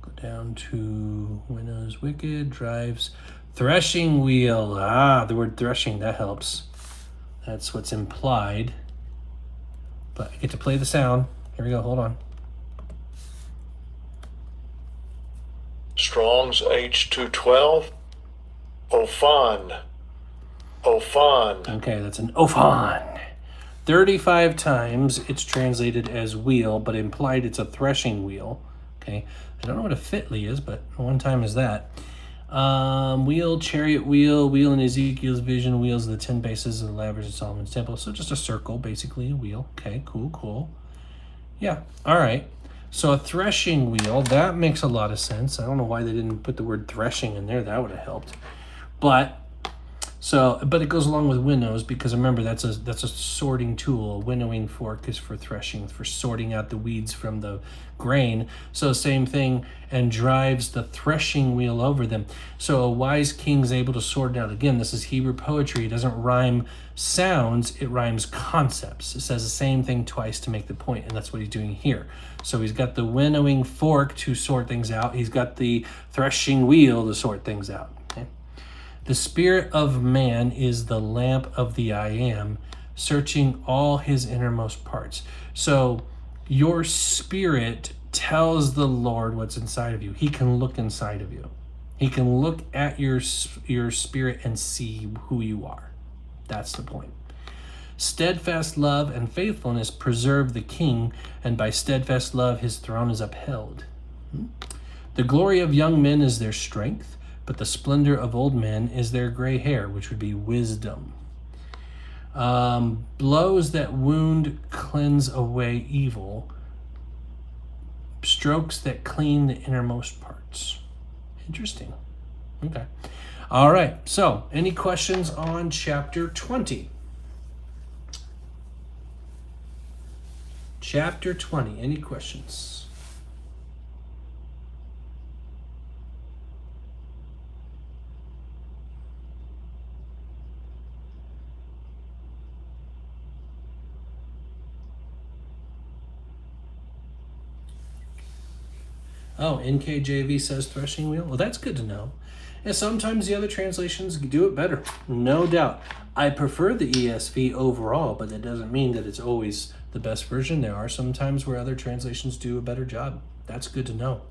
Go down to winnows wicked, drives threshing wheel. Ah, the word threshing, that helps. That's what's implied. But I get to play the sound. Here we go, hold on. Strong's H212. Ophan. Ophan. Okay, that's an ophan. 35 times it's translated as wheel, but implied it's a threshing wheel. Okay, I don't know what a fitly is, but one time is that. Wheel, chariot wheel, wheel in Ezekiel's vision, wheels of the 10 bases of the ladders of Solomon's temple. So just a circle, basically a wheel. Okay, cool. Yeah, all right. So a threshing wheel, that makes a lot of sense. I don't know why they didn't put the word threshing in there. That would have helped. But it goes along with winnows because remember that's a sorting tool. A winnowing fork is for threshing, for sorting out the weeds from the grain. So same thing, and drives the threshing wheel over them. So a wise king's able to sort it out. Again, this is Hebrew poetry. It doesn't rhyme sounds, it rhymes concepts. It says the same thing twice to make the point, and that's what he's doing here. So he's got the winnowing fork to sort things out. He's got the threshing wheel to sort things out. The spirit of man is the lamp of the I am, searching all his innermost parts. So your spirit tells the Lord what's inside of you. He can look inside of you. He can look at your spirit and see who you are. That's the point. Steadfast love and faithfulness preserve the king, and by steadfast love his throne is upheld. The glory of young men is their strength, but the splendor of old men is their gray hair, which would be wisdom. Blows that wound cleanse away evil. Strokes that clean the innermost parts. Interesting. Okay. All right. So, any questions on chapter 20? Chapter 20. Any questions? Oh, NKJV says threshing wheel. Well, that's good to know. And sometimes the other translations do it better, no doubt. I prefer the ESV overall, but that doesn't mean that it's always the best version. There are some times where other translations do a better job. That's good to know.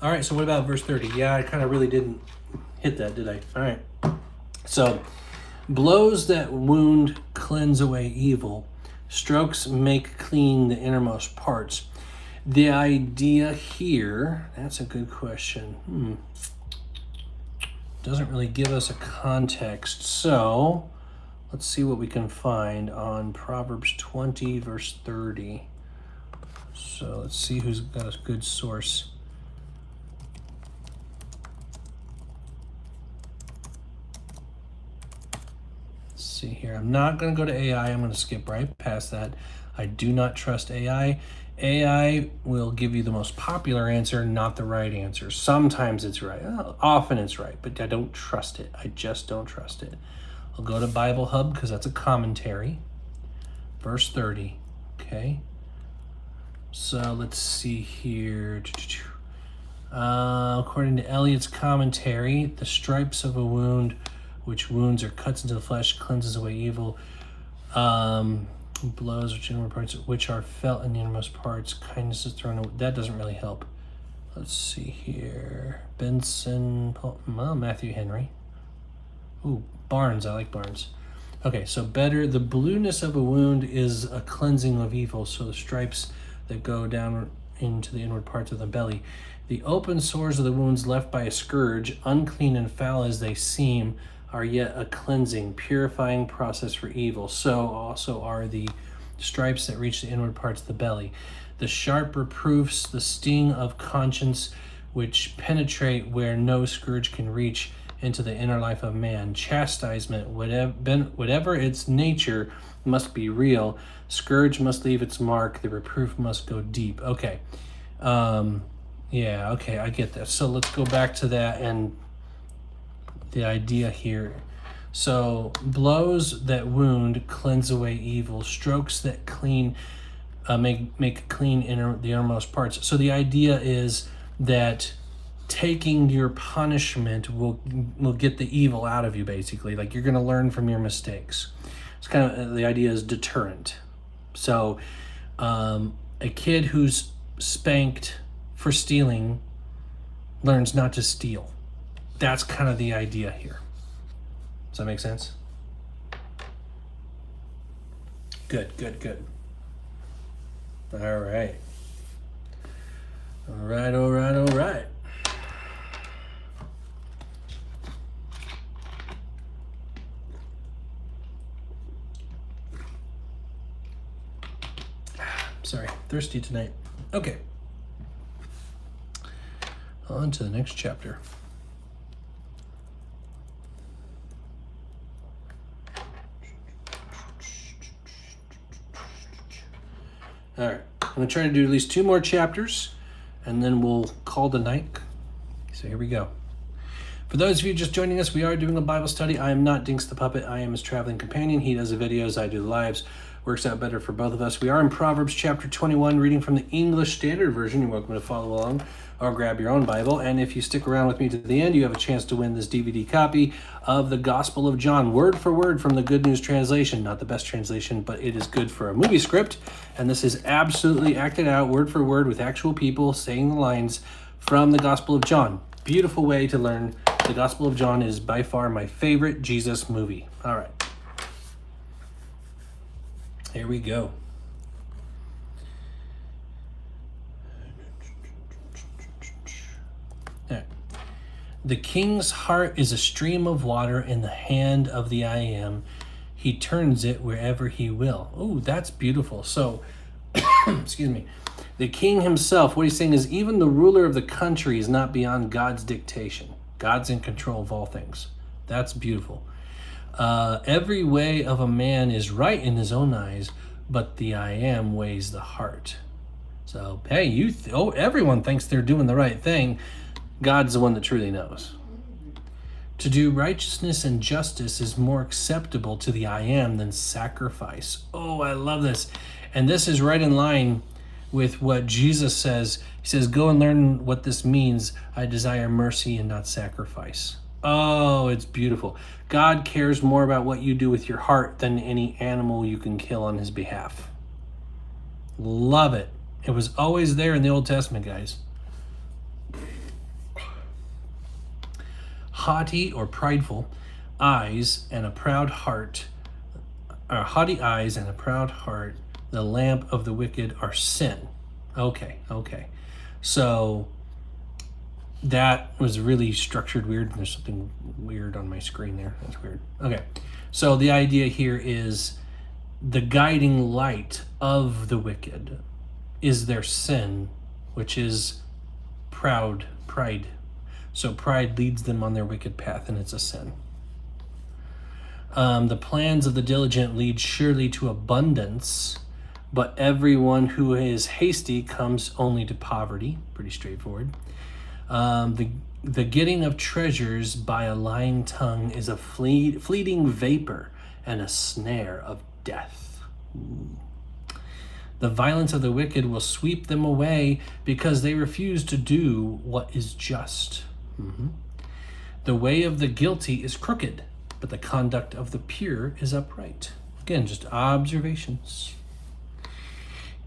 All right, so what about verse 30? Yeah, I kind of really didn't hit that, did I? All right. So, blows that wound cleanse away evil. Strokes make clean the innermost parts. The idea here, that's a good question. Doesn't really give us a context. So let's see what we can find on Proverbs 20, verse 30. So let's see who's got a good source. see here. I'm not going to go to AI. I'm going to skip right past that. I do not trust AI. AI will give you the most popular answer, not the right answer. Sometimes it's right. Often it's right, but I don't trust it. I just don't trust it. I'll go to Bible Hub because that's a commentary. Verse 30. Okay. So let's see here. According to Eliot's commentary, the stripes of a wound, which wounds or cuts into the flesh, cleanses away evil. Blows which inward parts, which are felt in the innermost parts. Kindness is thrown away. That doesn't really help. Let's see here. Benson, Paul, Matthew Henry. Ooh, Barnes. I like Barnes. Okay, so better. The blueness of a wound is a cleansing of evil. So the stripes that go down into the inward parts of the belly. The open sores of the wounds left by a scourge, unclean and foul as they seem, are yet a cleansing, purifying process for evil. So also are the stripes that reach the inward parts of the belly. The sharp reproofs, the sting of conscience, which penetrate where no scourge can reach into the inner life of man. Chastisement, whatever its nature, must be real. Scourge must leave its mark. The reproof must go deep. Okay. Yeah, okay, I get that. So let's go back to that and the idea here. So blows that wound cleanse away evil. Strokes that clean make clean the innermost parts. So the idea is that taking your punishment will get the evil out of you, basically. Like, you're going to learn from your mistakes. It's kind of, the idea is deterrent. So a kid who's spanked for stealing learns not to steal. That's kind of the idea here. Does that make sense? Good. All right. Sorry, thirsty tonight. Okay. On to the next chapter. All right, I'm going to try to do at least 2 more chapters, and then we'll call the night. So here we go. For those of you just joining us, we are doing a Bible study. I am not Dinks the Puppet. I am his traveling companion. He does the videos, I do the lives. Works out better for both of us. We are in Proverbs chapter 21, reading from the English Standard Version. You're welcome to follow along or grab your own Bible. And if you stick around with me to the end, you have a chance to win this DVD copy of the Gospel of John, word for word from the Good News translation. Not the best translation, but it is good for a movie script. And this is absolutely acted out, word for word, with actual people saying the lines from the Gospel of John. Beautiful way to learn. The Gospel of John is by far my favorite Jesus movie. All right. Here we go. Right. The king's heart is a stream of water in the hand of the I Am. He turns it wherever he will. Oh, that's beautiful. So, excuse me. The king himself, what he's saying is even the ruler of the country is not beyond God's dictation. God's in control of all things. That's beautiful. Every way of a man is right in his own eyes, but the I Am weighs the heart. So, hey, everyone thinks they're doing the right thing. God's the one that truly knows. To do righteousness and justice is more acceptable to the I Am than sacrifice. Oh, I love this. And this is right in line with what Jesus says. He says, go and learn what this means. I desire mercy and not sacrifice. Oh, it's beautiful. God cares more about what you do with your heart than any animal you can kill on his behalf. Love it. It was always there in the Old Testament, guys. Haughty or prideful eyes and a proud heart, haughty eyes and a proud heart, the lamp of the wicked are sin. Okay. So that was really structured weird. There's something weird on my screen there. That's weird. Okay. So the idea here is the guiding light of the wicked is their sin, which is pride. So pride leads them on their wicked path, and it's a sin. The plans of the diligent lead surely to abundance, but everyone who is hasty comes only to poverty. Pretty straightforward. The getting of treasures by a lying tongue is a fleeting vapor and a snare of death. Ooh. The violence of the wicked will sweep them away because they refuse to do what is just. The way of the guilty is crooked, but the conduct of the pure is upright. Again, just observations.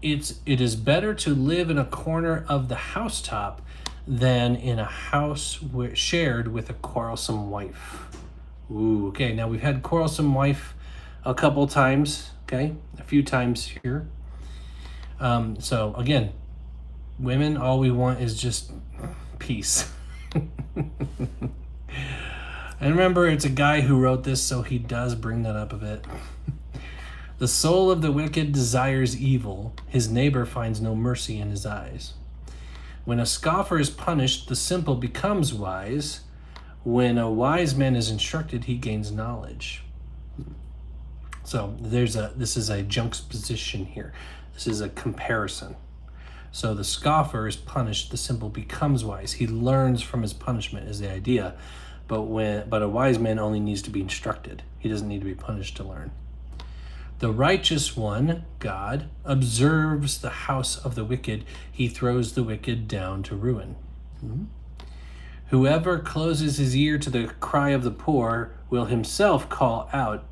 It is better to live in a corner of the housetop than in a house shared with a quarrelsome wife. Ooh, okay, now we've had quarrelsome wife a couple times, okay, a few times here. So again, women, all we want is just peace. And remember, it's a guy who wrote this, so he does bring that up a bit. The soul of the wicked desires evil. His neighbor finds no mercy in his eyes. When a scoffer is punished, the simple becomes wise. When a wise man is instructed, he gains knowledge. So this is a juxtaposition here. This is a comparison. So the scoffer is punished, the simple becomes wise. He learns from his punishment is the idea. But a wise man only needs to be instructed. He doesn't need to be punished to learn. The righteous one, God, observes the house of the wicked. He throws the wicked down to ruin. Whoever closes his ear to the cry of the poor will himself call out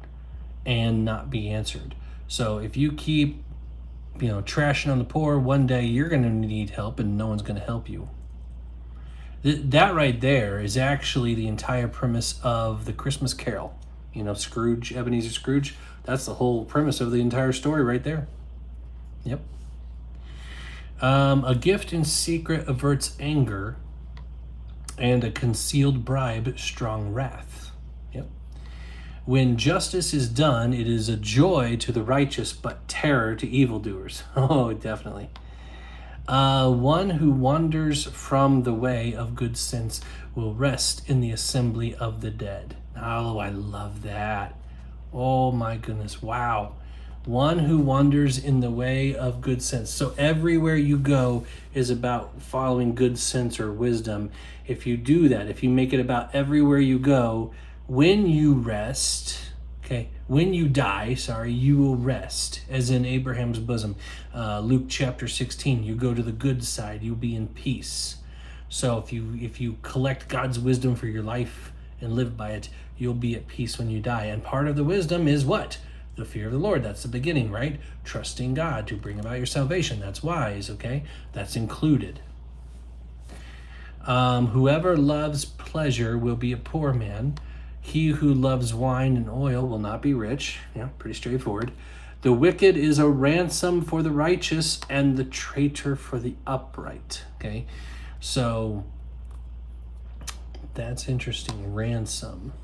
and not be answered. So if you keep, trashing on the poor, one day you're going to need help and no one's going to help you. That right there is actually the entire premise of the Christmas Carol. Scrooge, Ebenezer Scrooge. That's the whole premise of the entire story right there. Yep. A gift in secret averts anger, and a concealed bribe strong wrath. Yep. When justice is done, it is a joy to the righteous, but terror to evildoers. Oh, definitely. One who wanders from the way of good sense will rest in the assembly of the dead. Oh, I love that. Oh my goodness, wow. One who wanders in the way of good sense. So everywhere you go is about following good sense or wisdom. If you do that, if you make it about everywhere you go, when you rest, when you die, you will rest, as in Abraham's bosom. Luke chapter 16, you go to the good side, you'll be in peace. So if you collect God's wisdom for your life and live by it, you'll be at peace when you die. And part of the wisdom is what? The fear of the Lord. That's the beginning, right? Trusting God to bring about your salvation. That's wise, okay? That's included. Whoever loves pleasure will be a poor man. He who loves wine and oil will not be rich. Yeah, pretty straightforward. The wicked is a ransom for the righteous, and the traitor for the upright. Okay, so that's interesting. Ransom.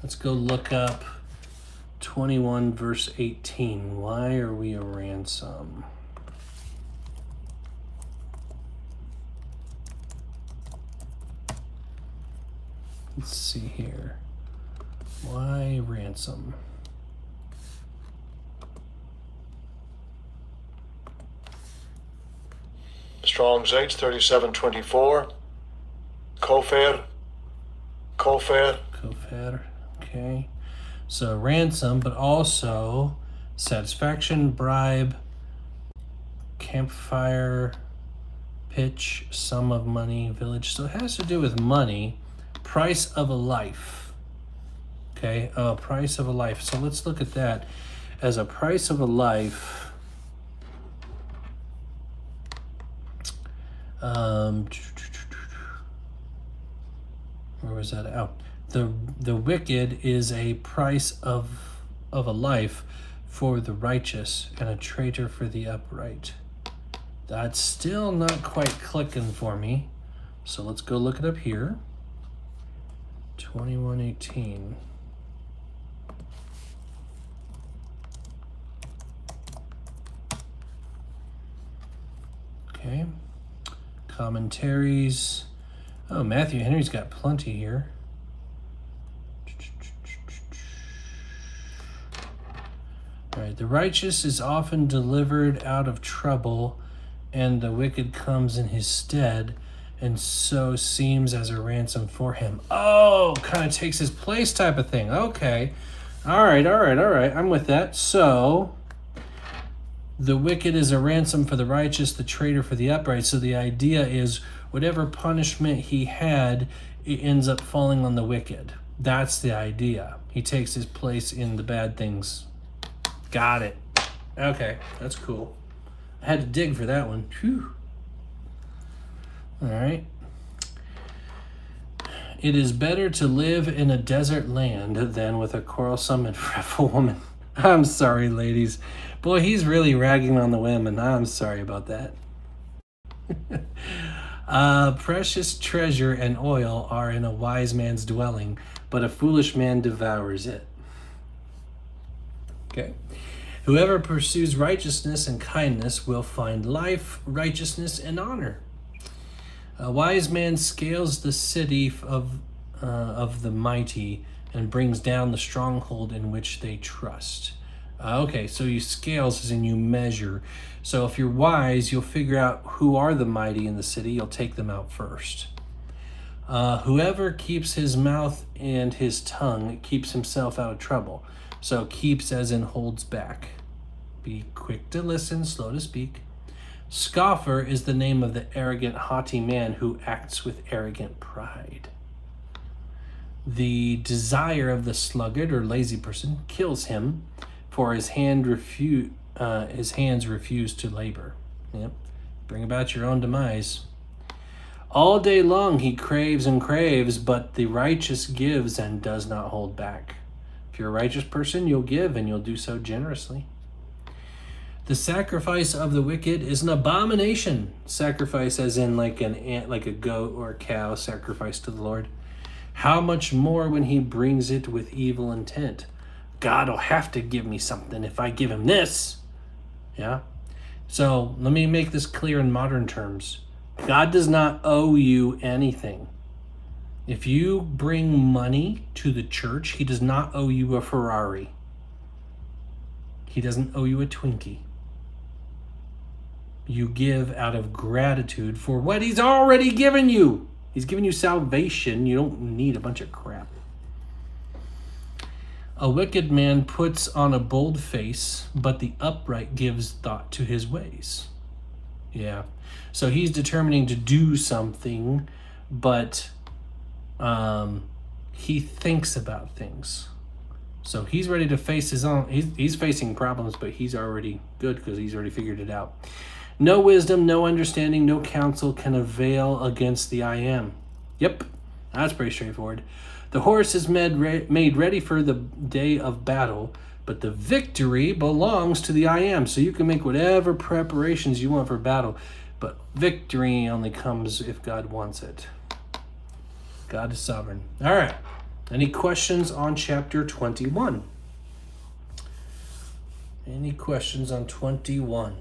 Let's go look up 21 verse 18. Why are we a ransom? Let's see here. Why ransom? Strong's H 3724. Kofer. Okay. So ransom, but also satisfaction, bribe, campfire, pitch, sum of money, village. So it has to do with money. Price of a life. Okay, price of a life. So let's look at that as a price of a life. Where was that out? The wicked is a price of a life for the righteous, and a traitor for the upright. That's still not quite clicking for me. So let's go look it up here. 21:18. Okay. Commentaries. Oh, Matthew Henry's got plenty here. right. The righteous is often delivered out of trouble, and the wicked comes in his stead, and so seems as a ransom for him. Oh, kind of takes his place type of thing. Okay. All right. I'm with that. So the wicked is a ransom for the righteous, the traitor for the upright. So the idea is whatever punishment he had, it ends up falling on the wicked. That's the idea. He takes his place in the bad things. Got it. Okay, that's cool. I had to dig for that one. Phew. All right. It is better to live in a desert land than with a quarrelsome and fretful woman. I'm sorry, ladies. Boy, he's really ragging on the women. I'm sorry about that. Precious treasure and oil are in a wise man's dwelling, but a foolish man devours it. Okay. Whoever pursues righteousness and kindness will find life, righteousness, and honor. A wise man scales the city of the mighty and brings down the stronghold in which they trust. Okay, so you scales as in you measure. So if you're wise, you'll figure out who are the mighty in the city. You'll take them out first. Whoever keeps his mouth and his tongue keeps himself out of trouble. So keeps as in holds back. Be quick to listen, slow to speak. Scoffer is the name of the arrogant, haughty man who acts with arrogant pride. The desire of the sluggard or lazy person kills him, for his hands refuse to labor. Yep. Bring about your own demise. All day long he craves and craves, but the righteous gives and does not hold back. If you're a righteous person, you'll give, and you'll do so generously. The sacrifice of the wicked is an abomination. Sacrifice as in like a goat or a cow sacrifice to the Lord. How much more when he brings it with evil intent? God will have to give me something if I give him this. Yeah? So let me make this clear in modern terms. God does not owe you anything. If you bring money to the church, he does not owe you a Ferrari. He doesn't owe you a Twinkie. You give out of gratitude for what he's already given you. He's given you salvation. You don't need a bunch of crap. A wicked man puts on a bold face, but the upright gives thought to his ways. Yeah. So he's determining to do something, but he thinks about things. So he's ready to face his own. He's facing problems, but he's already good because he's already figured it out. No wisdom, no understanding, no counsel can avail against the I am. Yep, that's pretty straightforward. The horse is made ready for the day of battle, but the victory belongs to the I am. So you can make whatever preparations you want for battle, but victory only comes if God wants it. God is sovereign. All right. Any questions on chapter 21? Any questions on 21?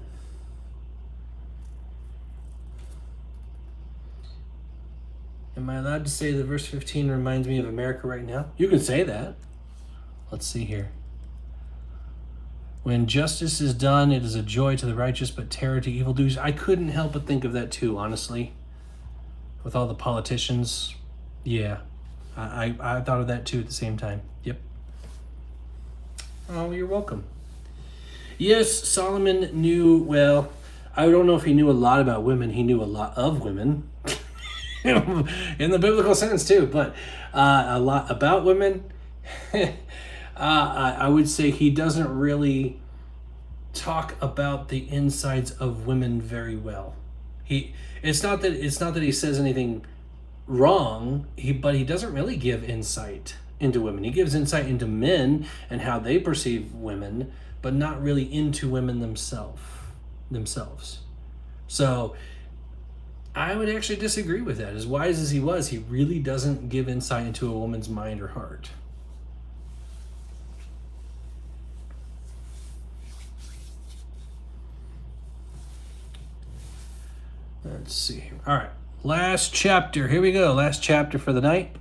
Am I allowed to say that verse 15 reminds me of America right now? You can say that. Let's see here. When justice is done, it is a joy to the righteous, but terror to evildoers. I couldn't help but think of that too, honestly. With all the politicians. Yeah. I thought of that too at the same time. Yep. Oh, you're welcome. Yes, Solomon knew, well, I don't know if he knew a lot about women. He knew a lot of women. In the biblical sense too, but a lot about women. I would say he doesn't really talk about the insides of women very well. It's not that he says anything wrong, but he doesn't really give insight into women. He gives insight into men and how they perceive women, but not really into women themselves. So I would actually disagree with that. As wise as he was, he really doesn't give insight into a woman's mind or heart. Let's see here. All right. Last chapter. Here we go. Last chapter for the night.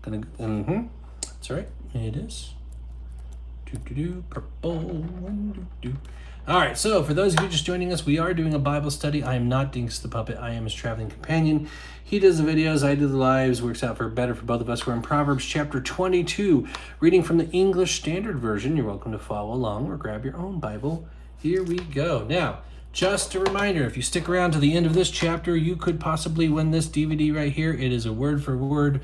That's right. It is. Purple. All right, so for those of you just joining us, we are doing a Bible study. I am not Dinks the Puppet. I am his traveling companion. He does the videos, I do the lives. Works out for better for both of us. We're in Proverbs chapter 22, reading from the English Standard Version. You're welcome to follow along or grab your own Bible. Here we go. Now, just a reminder, if you stick around to the end of this chapter, you could possibly win this DVD right here. It is a word-for-word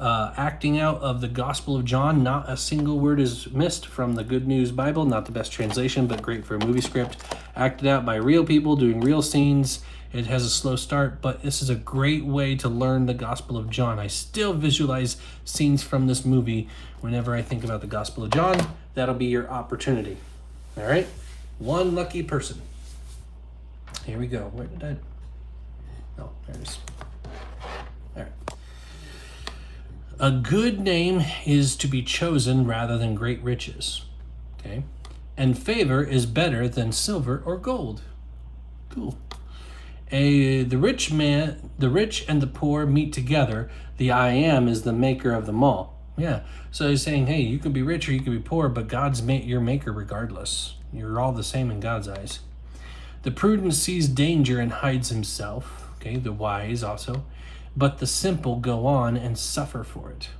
acting out of the Gospel of John. Not a single word is missed from the Good News Bible. Not the best translation, but great for a movie script. Acted out by real people doing real scenes. It has a slow start, but this is a great way to learn the Gospel of John. I still visualize scenes from this movie whenever I think about the Gospel of John. That'll be your opportunity. All right? One lucky person. Here we go. Where did I... Oh, there it is. All right. A good name is to be chosen rather than great riches. Okay? And favor is better than silver or gold. Cool. The rich and the poor meet together. The I am is the maker of them all. Yeah. So he's saying, hey, you could be rich or you could be poor, but God's your maker regardless. You're all the same in God's eyes. The prudent sees danger and hides himself. Okay, the wise also. But the simple go on and suffer for it.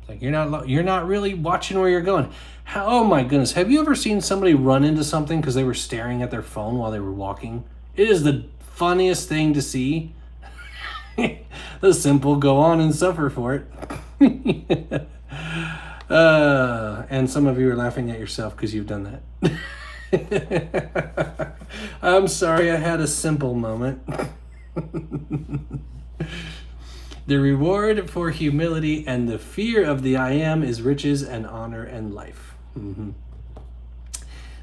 Like you're not really watching where you're going. Oh my goodness, have you ever seen somebody run into something because they were staring at their phone while they were walking? It is the funniest thing to see. The simple go on and suffer for it. And some of you are laughing at yourself because you've done that. I'm sorry, I had a simple moment. The reward for humility and the fear of the I am is riches and honor and life. Mm-hmm.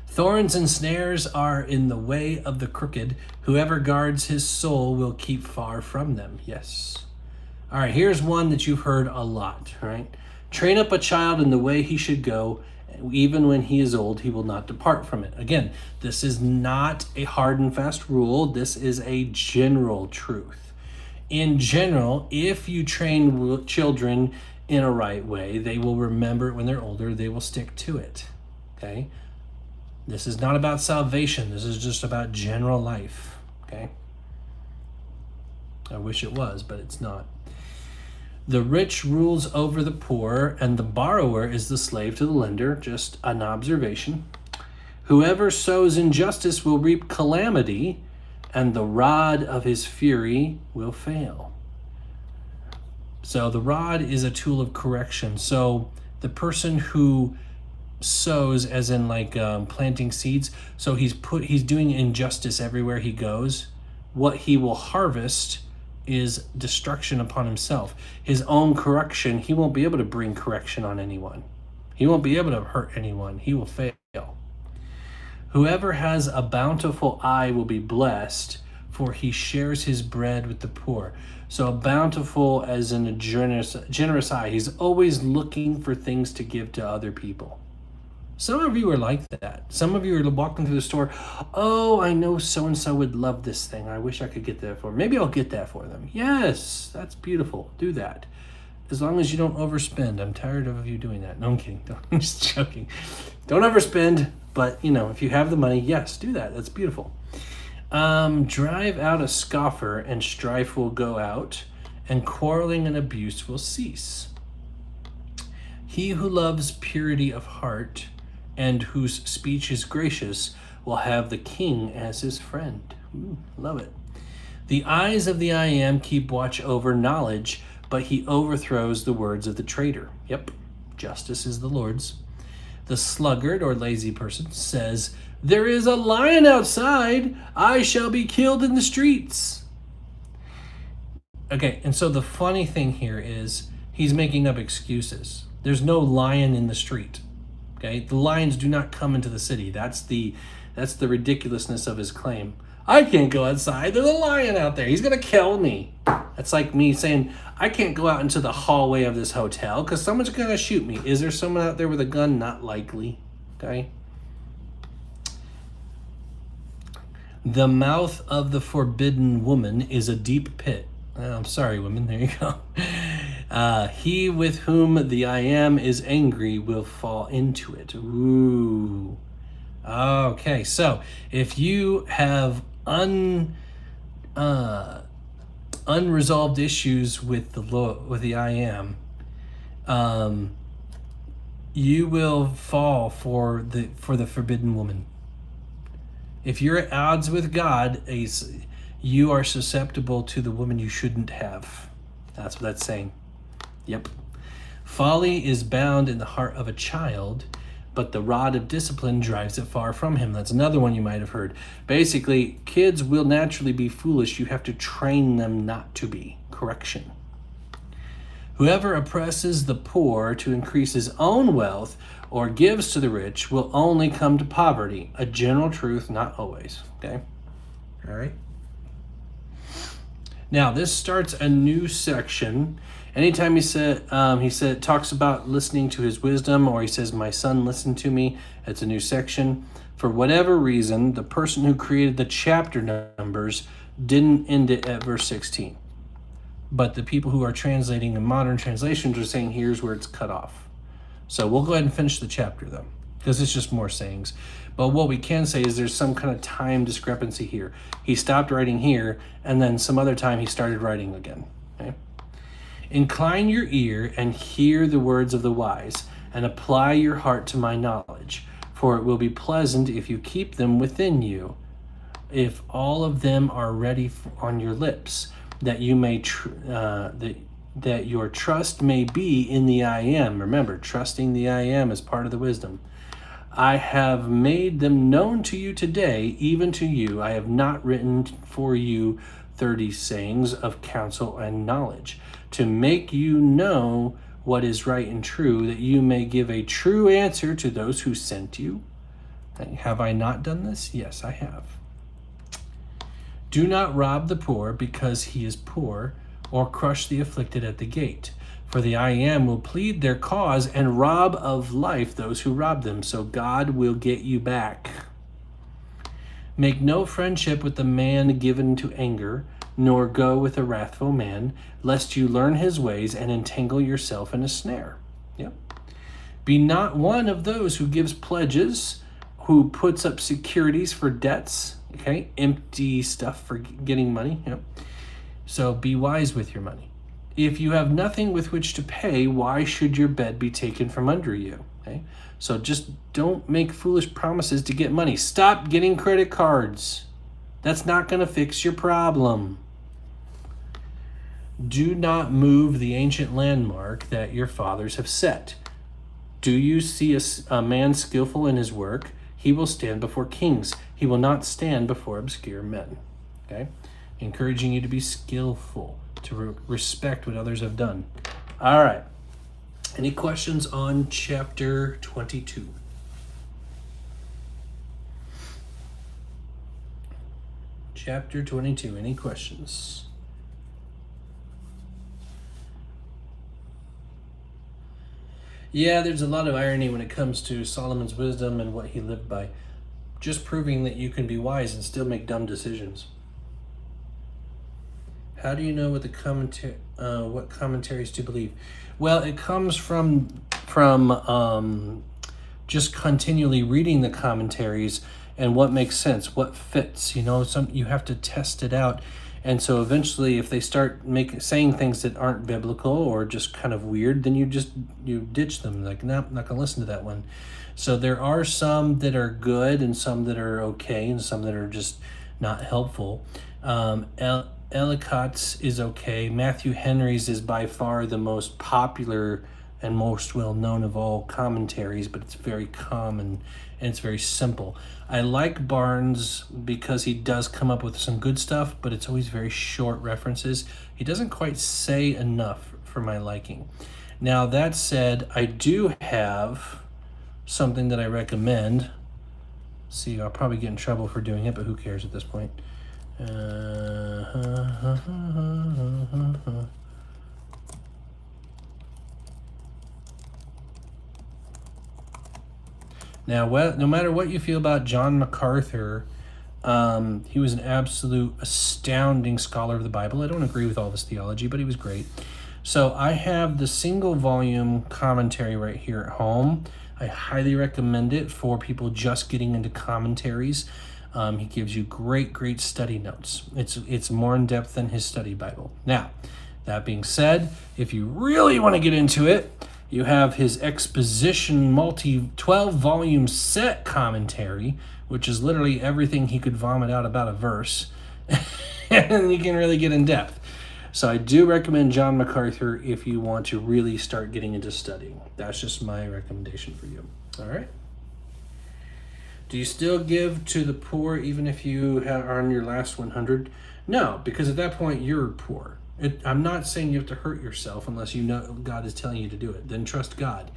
Thorns and snares are in the way of the crooked. Whoever guards his soul will keep far from them. Yes. All right, here's one that you've heard a lot, right? Train up a child in the way he should go. Even when he is old, he will not depart from it. Again, this is not a hard and fast rule. This is a general truth. In general, if you train children in a right way, they will remember it when they're older. They will stick to it. Okay? This is not about salvation. This is just about general life. Okay? I wish it was, but it's not. The rich rules over the poor, and the borrower is the slave to the lender. Just an observation. Whoever sows injustice will reap calamity, and the rod of his fury will fail. So the rod is a tool of correction. So the person who sows, as in like planting seeds, so he's doing injustice everywhere he goes. What he will harvest is destruction upon himself. His own correction, he won't be able to bring correction on anyone. He won't be able to hurt anyone. He will fail. Whoever has a bountiful eye will be blessed, for he shares his bread with the poor. So a bountiful as in a generous eye. He's always looking for things to give to other people. Some of you are like that. Some of you are walking through the store. Oh, I know so-and-so would love this thing. I wish I could get that for them. Maybe I'll get that for them. Yes, that's beautiful. Do that. As long as you don't overspend. I'm tired of you doing that. No, I'm kidding. I'm just joking. Don't overspend. But, if you have the money, yes, do that. That's beautiful. Drive out a scoffer, and strife will go out, and quarreling and abuse will cease. He who loves purity of heart, and whose speech is gracious, will have the king as his friend. Ooh, love it. The eyes of the I am keep watch over knowledge, but he overthrows the words of the traitor. Yep, justice is the Lord's. The sluggard or lazy person says, there is a lion outside. I shall be killed in the streets. Okay, and so the funny thing here is he's making up excuses. There's no lion in the street. Okay, the lions do not come into the city. That's the ridiculousness of his claim. I can't go outside. There's a lion out there. He's going to kill me. That's like me saying, I can't go out into the hallway of this hotel because someone's going to shoot me. Is there someone out there with a gun? Not likely. Okay. The mouth of the forbidden woman is a deep pit. Oh, I'm sorry, women. There you go. He with whom the I am is angry will fall into it. Ooh. Okay, so if you have unresolved issues with the I am, you will fall for the forbidden woman. If you're at odds with God, you are susceptible to the woman you shouldn't have. That's what that's saying. Yep. Folly is bound in the heart of a child, but the rod of discipline drives it far from him. That's another one you might have heard. Basically, kids will naturally be foolish. You have to train them not to be. Correction. Whoever oppresses the poor to increase his own wealth or gives to the rich will only come to poverty. A general truth, not always. Okay? All right? Now, this starts a new section. Anytime he talks about listening to his wisdom, or he says, my son, listen to me, it's a new section. For whatever reason, the person who created the chapter numbers didn't end it at verse 16. But the people who are translating in modern translations are saying here's where it's cut off. So we'll go ahead and finish the chapter, though, because it's just more sayings. But what we can say is there's some kind of time discrepancy here. He stopped writing here, and then some other time he started writing again. Okay? Incline your ear and hear the words of the wise, and apply your heart to my knowledge, for it will be pleasant if you keep them within you, if all of them are ready on your lips, that you may that your trust may be in the I am. Remember, trusting the I am is part of the wisdom. I have made them known to you today, even to you. I have not written for you 30 sayings of counsel and knowledge, to make you know what is right and true, that you may give a true answer to those who sent you. Have I not done this? Yes, I have. Do not rob the poor because he is poor, or crush the afflicted at the gate. For the I am will plead their cause and rob of life those who rob them, so God will get you back. Make no friendship with the man given to anger, nor go with a wrathful man, lest you learn his ways and entangle yourself in a snare. Yep. Be not one of those who gives pledges, who puts up securities for debts. Okay, empty stuff for getting money. Yep. So be wise with your money. If you have nothing with which to pay, why should your bed be taken from under you? Okay, so just don't make foolish promises to get money. Stop getting credit cards. That's not going to fix your problem. Do not move the ancient landmark that your fathers have set. Do you see a man skillful in his work? He will stand before kings. He will not stand before obscure men. Okay? Encouraging you to be skillful, to respect what others have done. All right. Any questions on chapter 22? Chapter 22. Any questions? Yeah, there's a lot of irony when it comes to Solomon's wisdom and what he lived by. Just proving that you can be wise and still make dumb decisions. How do you know what what commentaries to believe? Well, it comes from just continually reading the commentaries and what makes sense, what fits. You know, you have to test it out. And so eventually, if they start saying things that aren't biblical or just kind of weird, then you ditch them. Like, no, I'm not going to listen to that one. So there are some that are good and some that are okay and some that are just not helpful. Ellicott's is okay. Matthew Henry's is by far the most popular and most well-known of all commentaries, but it's very common and it's very simple. I like Barnes because he does come up with some good stuff, but it's always very short references. He doesn't quite say enough for my liking. Now, that said, I do have something that I recommend. See, I'll probably get in trouble for doing it, but who cares at this point? Now, no matter what you feel about John MacArthur, he was an absolute astounding scholar of the Bible. I don't agree with all this theology, but he was great. So I have the single volume commentary right here at home. I highly recommend it for people just getting into commentaries. He gives you great study notes. It's more in depth than his study Bible. Now, that being said, if you really want to get into it, you have his exposition 12 volume set commentary, which is literally everything he could vomit out about a verse. And you can really get in depth. So I do recommend John MacArthur if you want to really start getting into studying. That's just my recommendation for you. All right. Do you still give to the poor even if you are on your last 100? No, because at that point you're poor. I'm not saying you have to hurt yourself unless you know God is telling you to do it. Then trust God.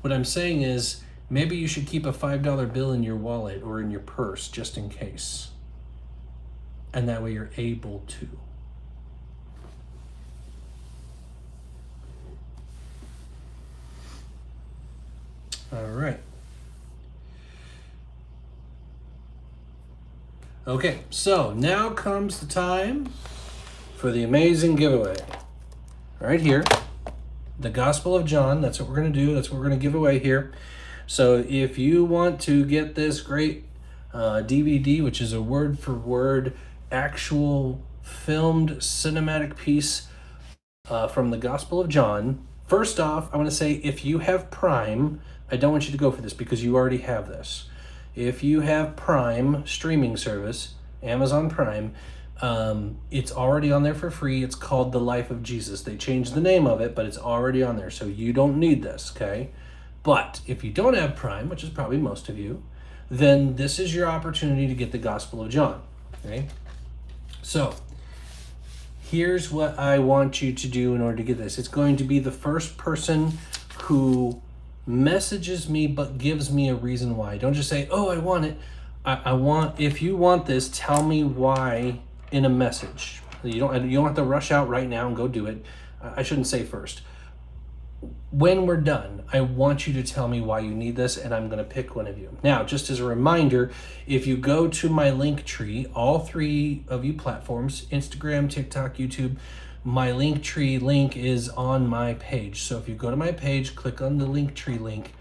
What I'm saying is maybe you should keep a $5 bill in your wallet or in your purse just in case. And that way you're able to. All right. Okay, so now comes the time for the amazing giveaway. Right here, the Gospel of John. That's what we're going to do. That's what we're going to give away here. So if you want to get this great DVD, which is a word-for-word, actual filmed cinematic piece from the Gospel of John, first off, I want to say if you have Prime, I don't want you to go for this because you already have this. If you have Prime streaming service, Amazon Prime, it's already on there for free. It's called The Life of Jesus. They changed the name of it, but it's already on there, so you don't need this, okay? But if you don't have Prime, which is probably most of you, then this is your opportunity to get the Gospel of John, okay? So here's what I want you to do in order to get this. It's going to be the first person who messages me but gives me a reason why. Don't just say, oh, I want it. I want, if you want this, tell me why in a message. You don't have to rush out right now and go do it. I shouldn't say first. When we're done, I want you to tell me why you need this, and I'm going to pick one of you. Now, just as a reminder, if you go to my link tree, all three of you platforms, Instagram, TikTok, YouTube, my Linktree link is on my page. So if you go to my page, click on the Linktree link,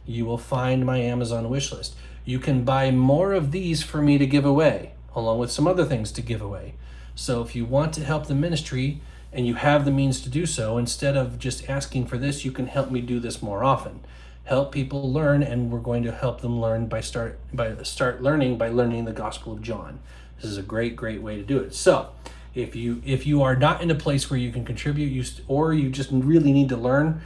you will find my Amazon wish list. You can buy more of these for me to give away, along with some other things to give away. So if you want to help the ministry and you have the means to do so, instead of just asking for this, you can help me do this more often. Help people learn, and we're going to help them learn by start learning by learning the Gospel of John. This is a great way to do it. So if you are not in a place where you can contribute, or you just really need to learn,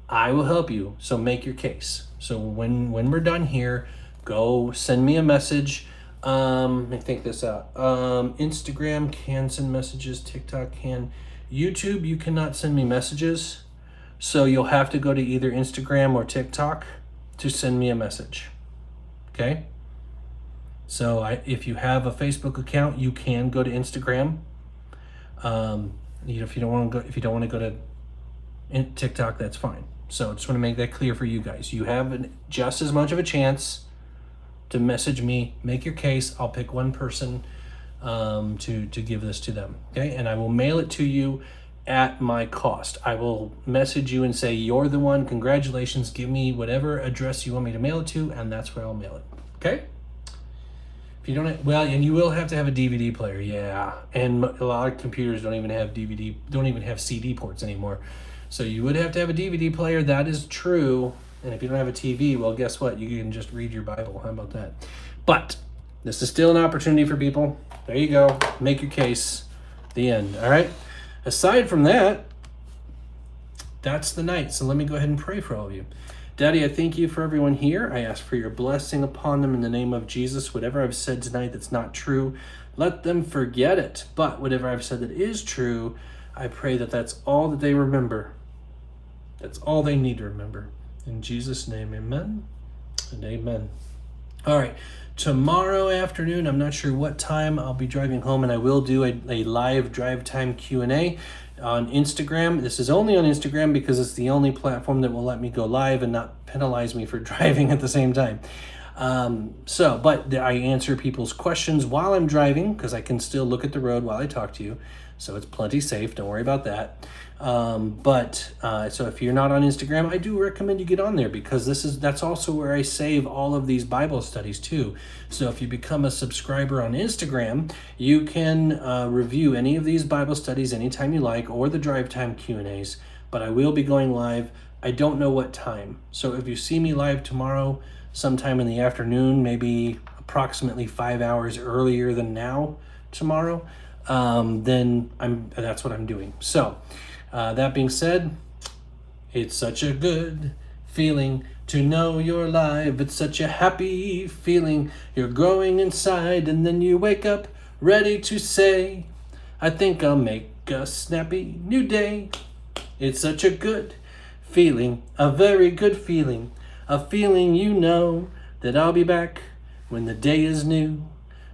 I will help you. So make your case. So when we're done here, go send me a message. Let me think this out. Instagram can send messages. TikTok can. YouTube, you cannot send me messages. So you'll have to go to either Instagram or TikTok to send me a message. Okay? So if you have a Facebook account, you can go to Instagram. If you don't want to go to TikTok, that's fine. So I just want to make that clear for you guys. You have just as much of a chance to message me, make your case. I'll pick one person to give this to them, okay? And I will mail it to you at my cost. I will message you and say, you're the one, congratulations, give me whatever address you want me to mail it to, and that's where I'll mail it, okay? If you don't have, well, and you will have to have a DVD player, yeah. And a lot of computers don't even have CD ports anymore. So you would have to have a DVD player, that is true. And if you don't have a TV, well, guess what? You can just read your Bible. How about that? But this is still an opportunity for people. There you go. Make your case. The end. All right? Aside from that, that's the night. So let me go ahead and pray for all of you. Daddy, I thank you for everyone here. I ask for your blessing upon them in the name of Jesus. Whatever I've said tonight that's not true, let them forget it. But whatever I've said that is true, I pray that that's all that they remember. That's all they need to remember. In Jesus' name, amen and amen. All right, tomorrow afternoon, I'm not sure what time I'll be driving home, and I will do a live drive time Q&A on Instagram. This is only on Instagram because it's the only platform that will let me go live and not penalize me for driving at the same time. But I answer people's questions while I'm driving because I can still look at the road while I talk to you. So it's plenty safe. Don't worry about that. So if you're not on Instagram, I do recommend you get on there because that's also where I save all of these Bible studies too. So if you become a subscriber on Instagram, you can review any of these Bible studies anytime you like, or the drive time Q&As. But I will be going live. I don't know what time. So if you see me live tomorrow, sometime in the afternoon, maybe approximately 5 hours earlier than now tomorrow, then that's what I'm doing. So that being said, it's such a good feeling to know you're alive. It's such a happy feeling. You're growing inside, and then you wake up ready to say, I think I'll make a snappy new day. It's such a good feeling, a very good feeling, a feeling you know that I'll be back when the day is new,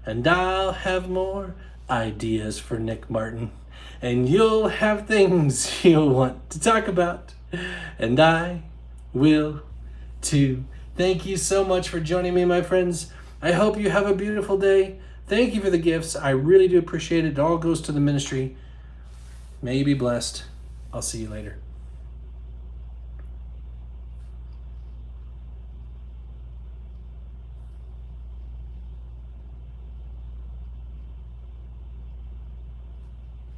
and I'll have more ideas for Nick Martin, and you'll have things you'll want to talk about, and I will too. Thank you so much for joining me, my friends. I hope you have a beautiful day. Thank you for the gifts. I really do appreciate it. It all goes to the ministry. May you be blessed. I'll see you later.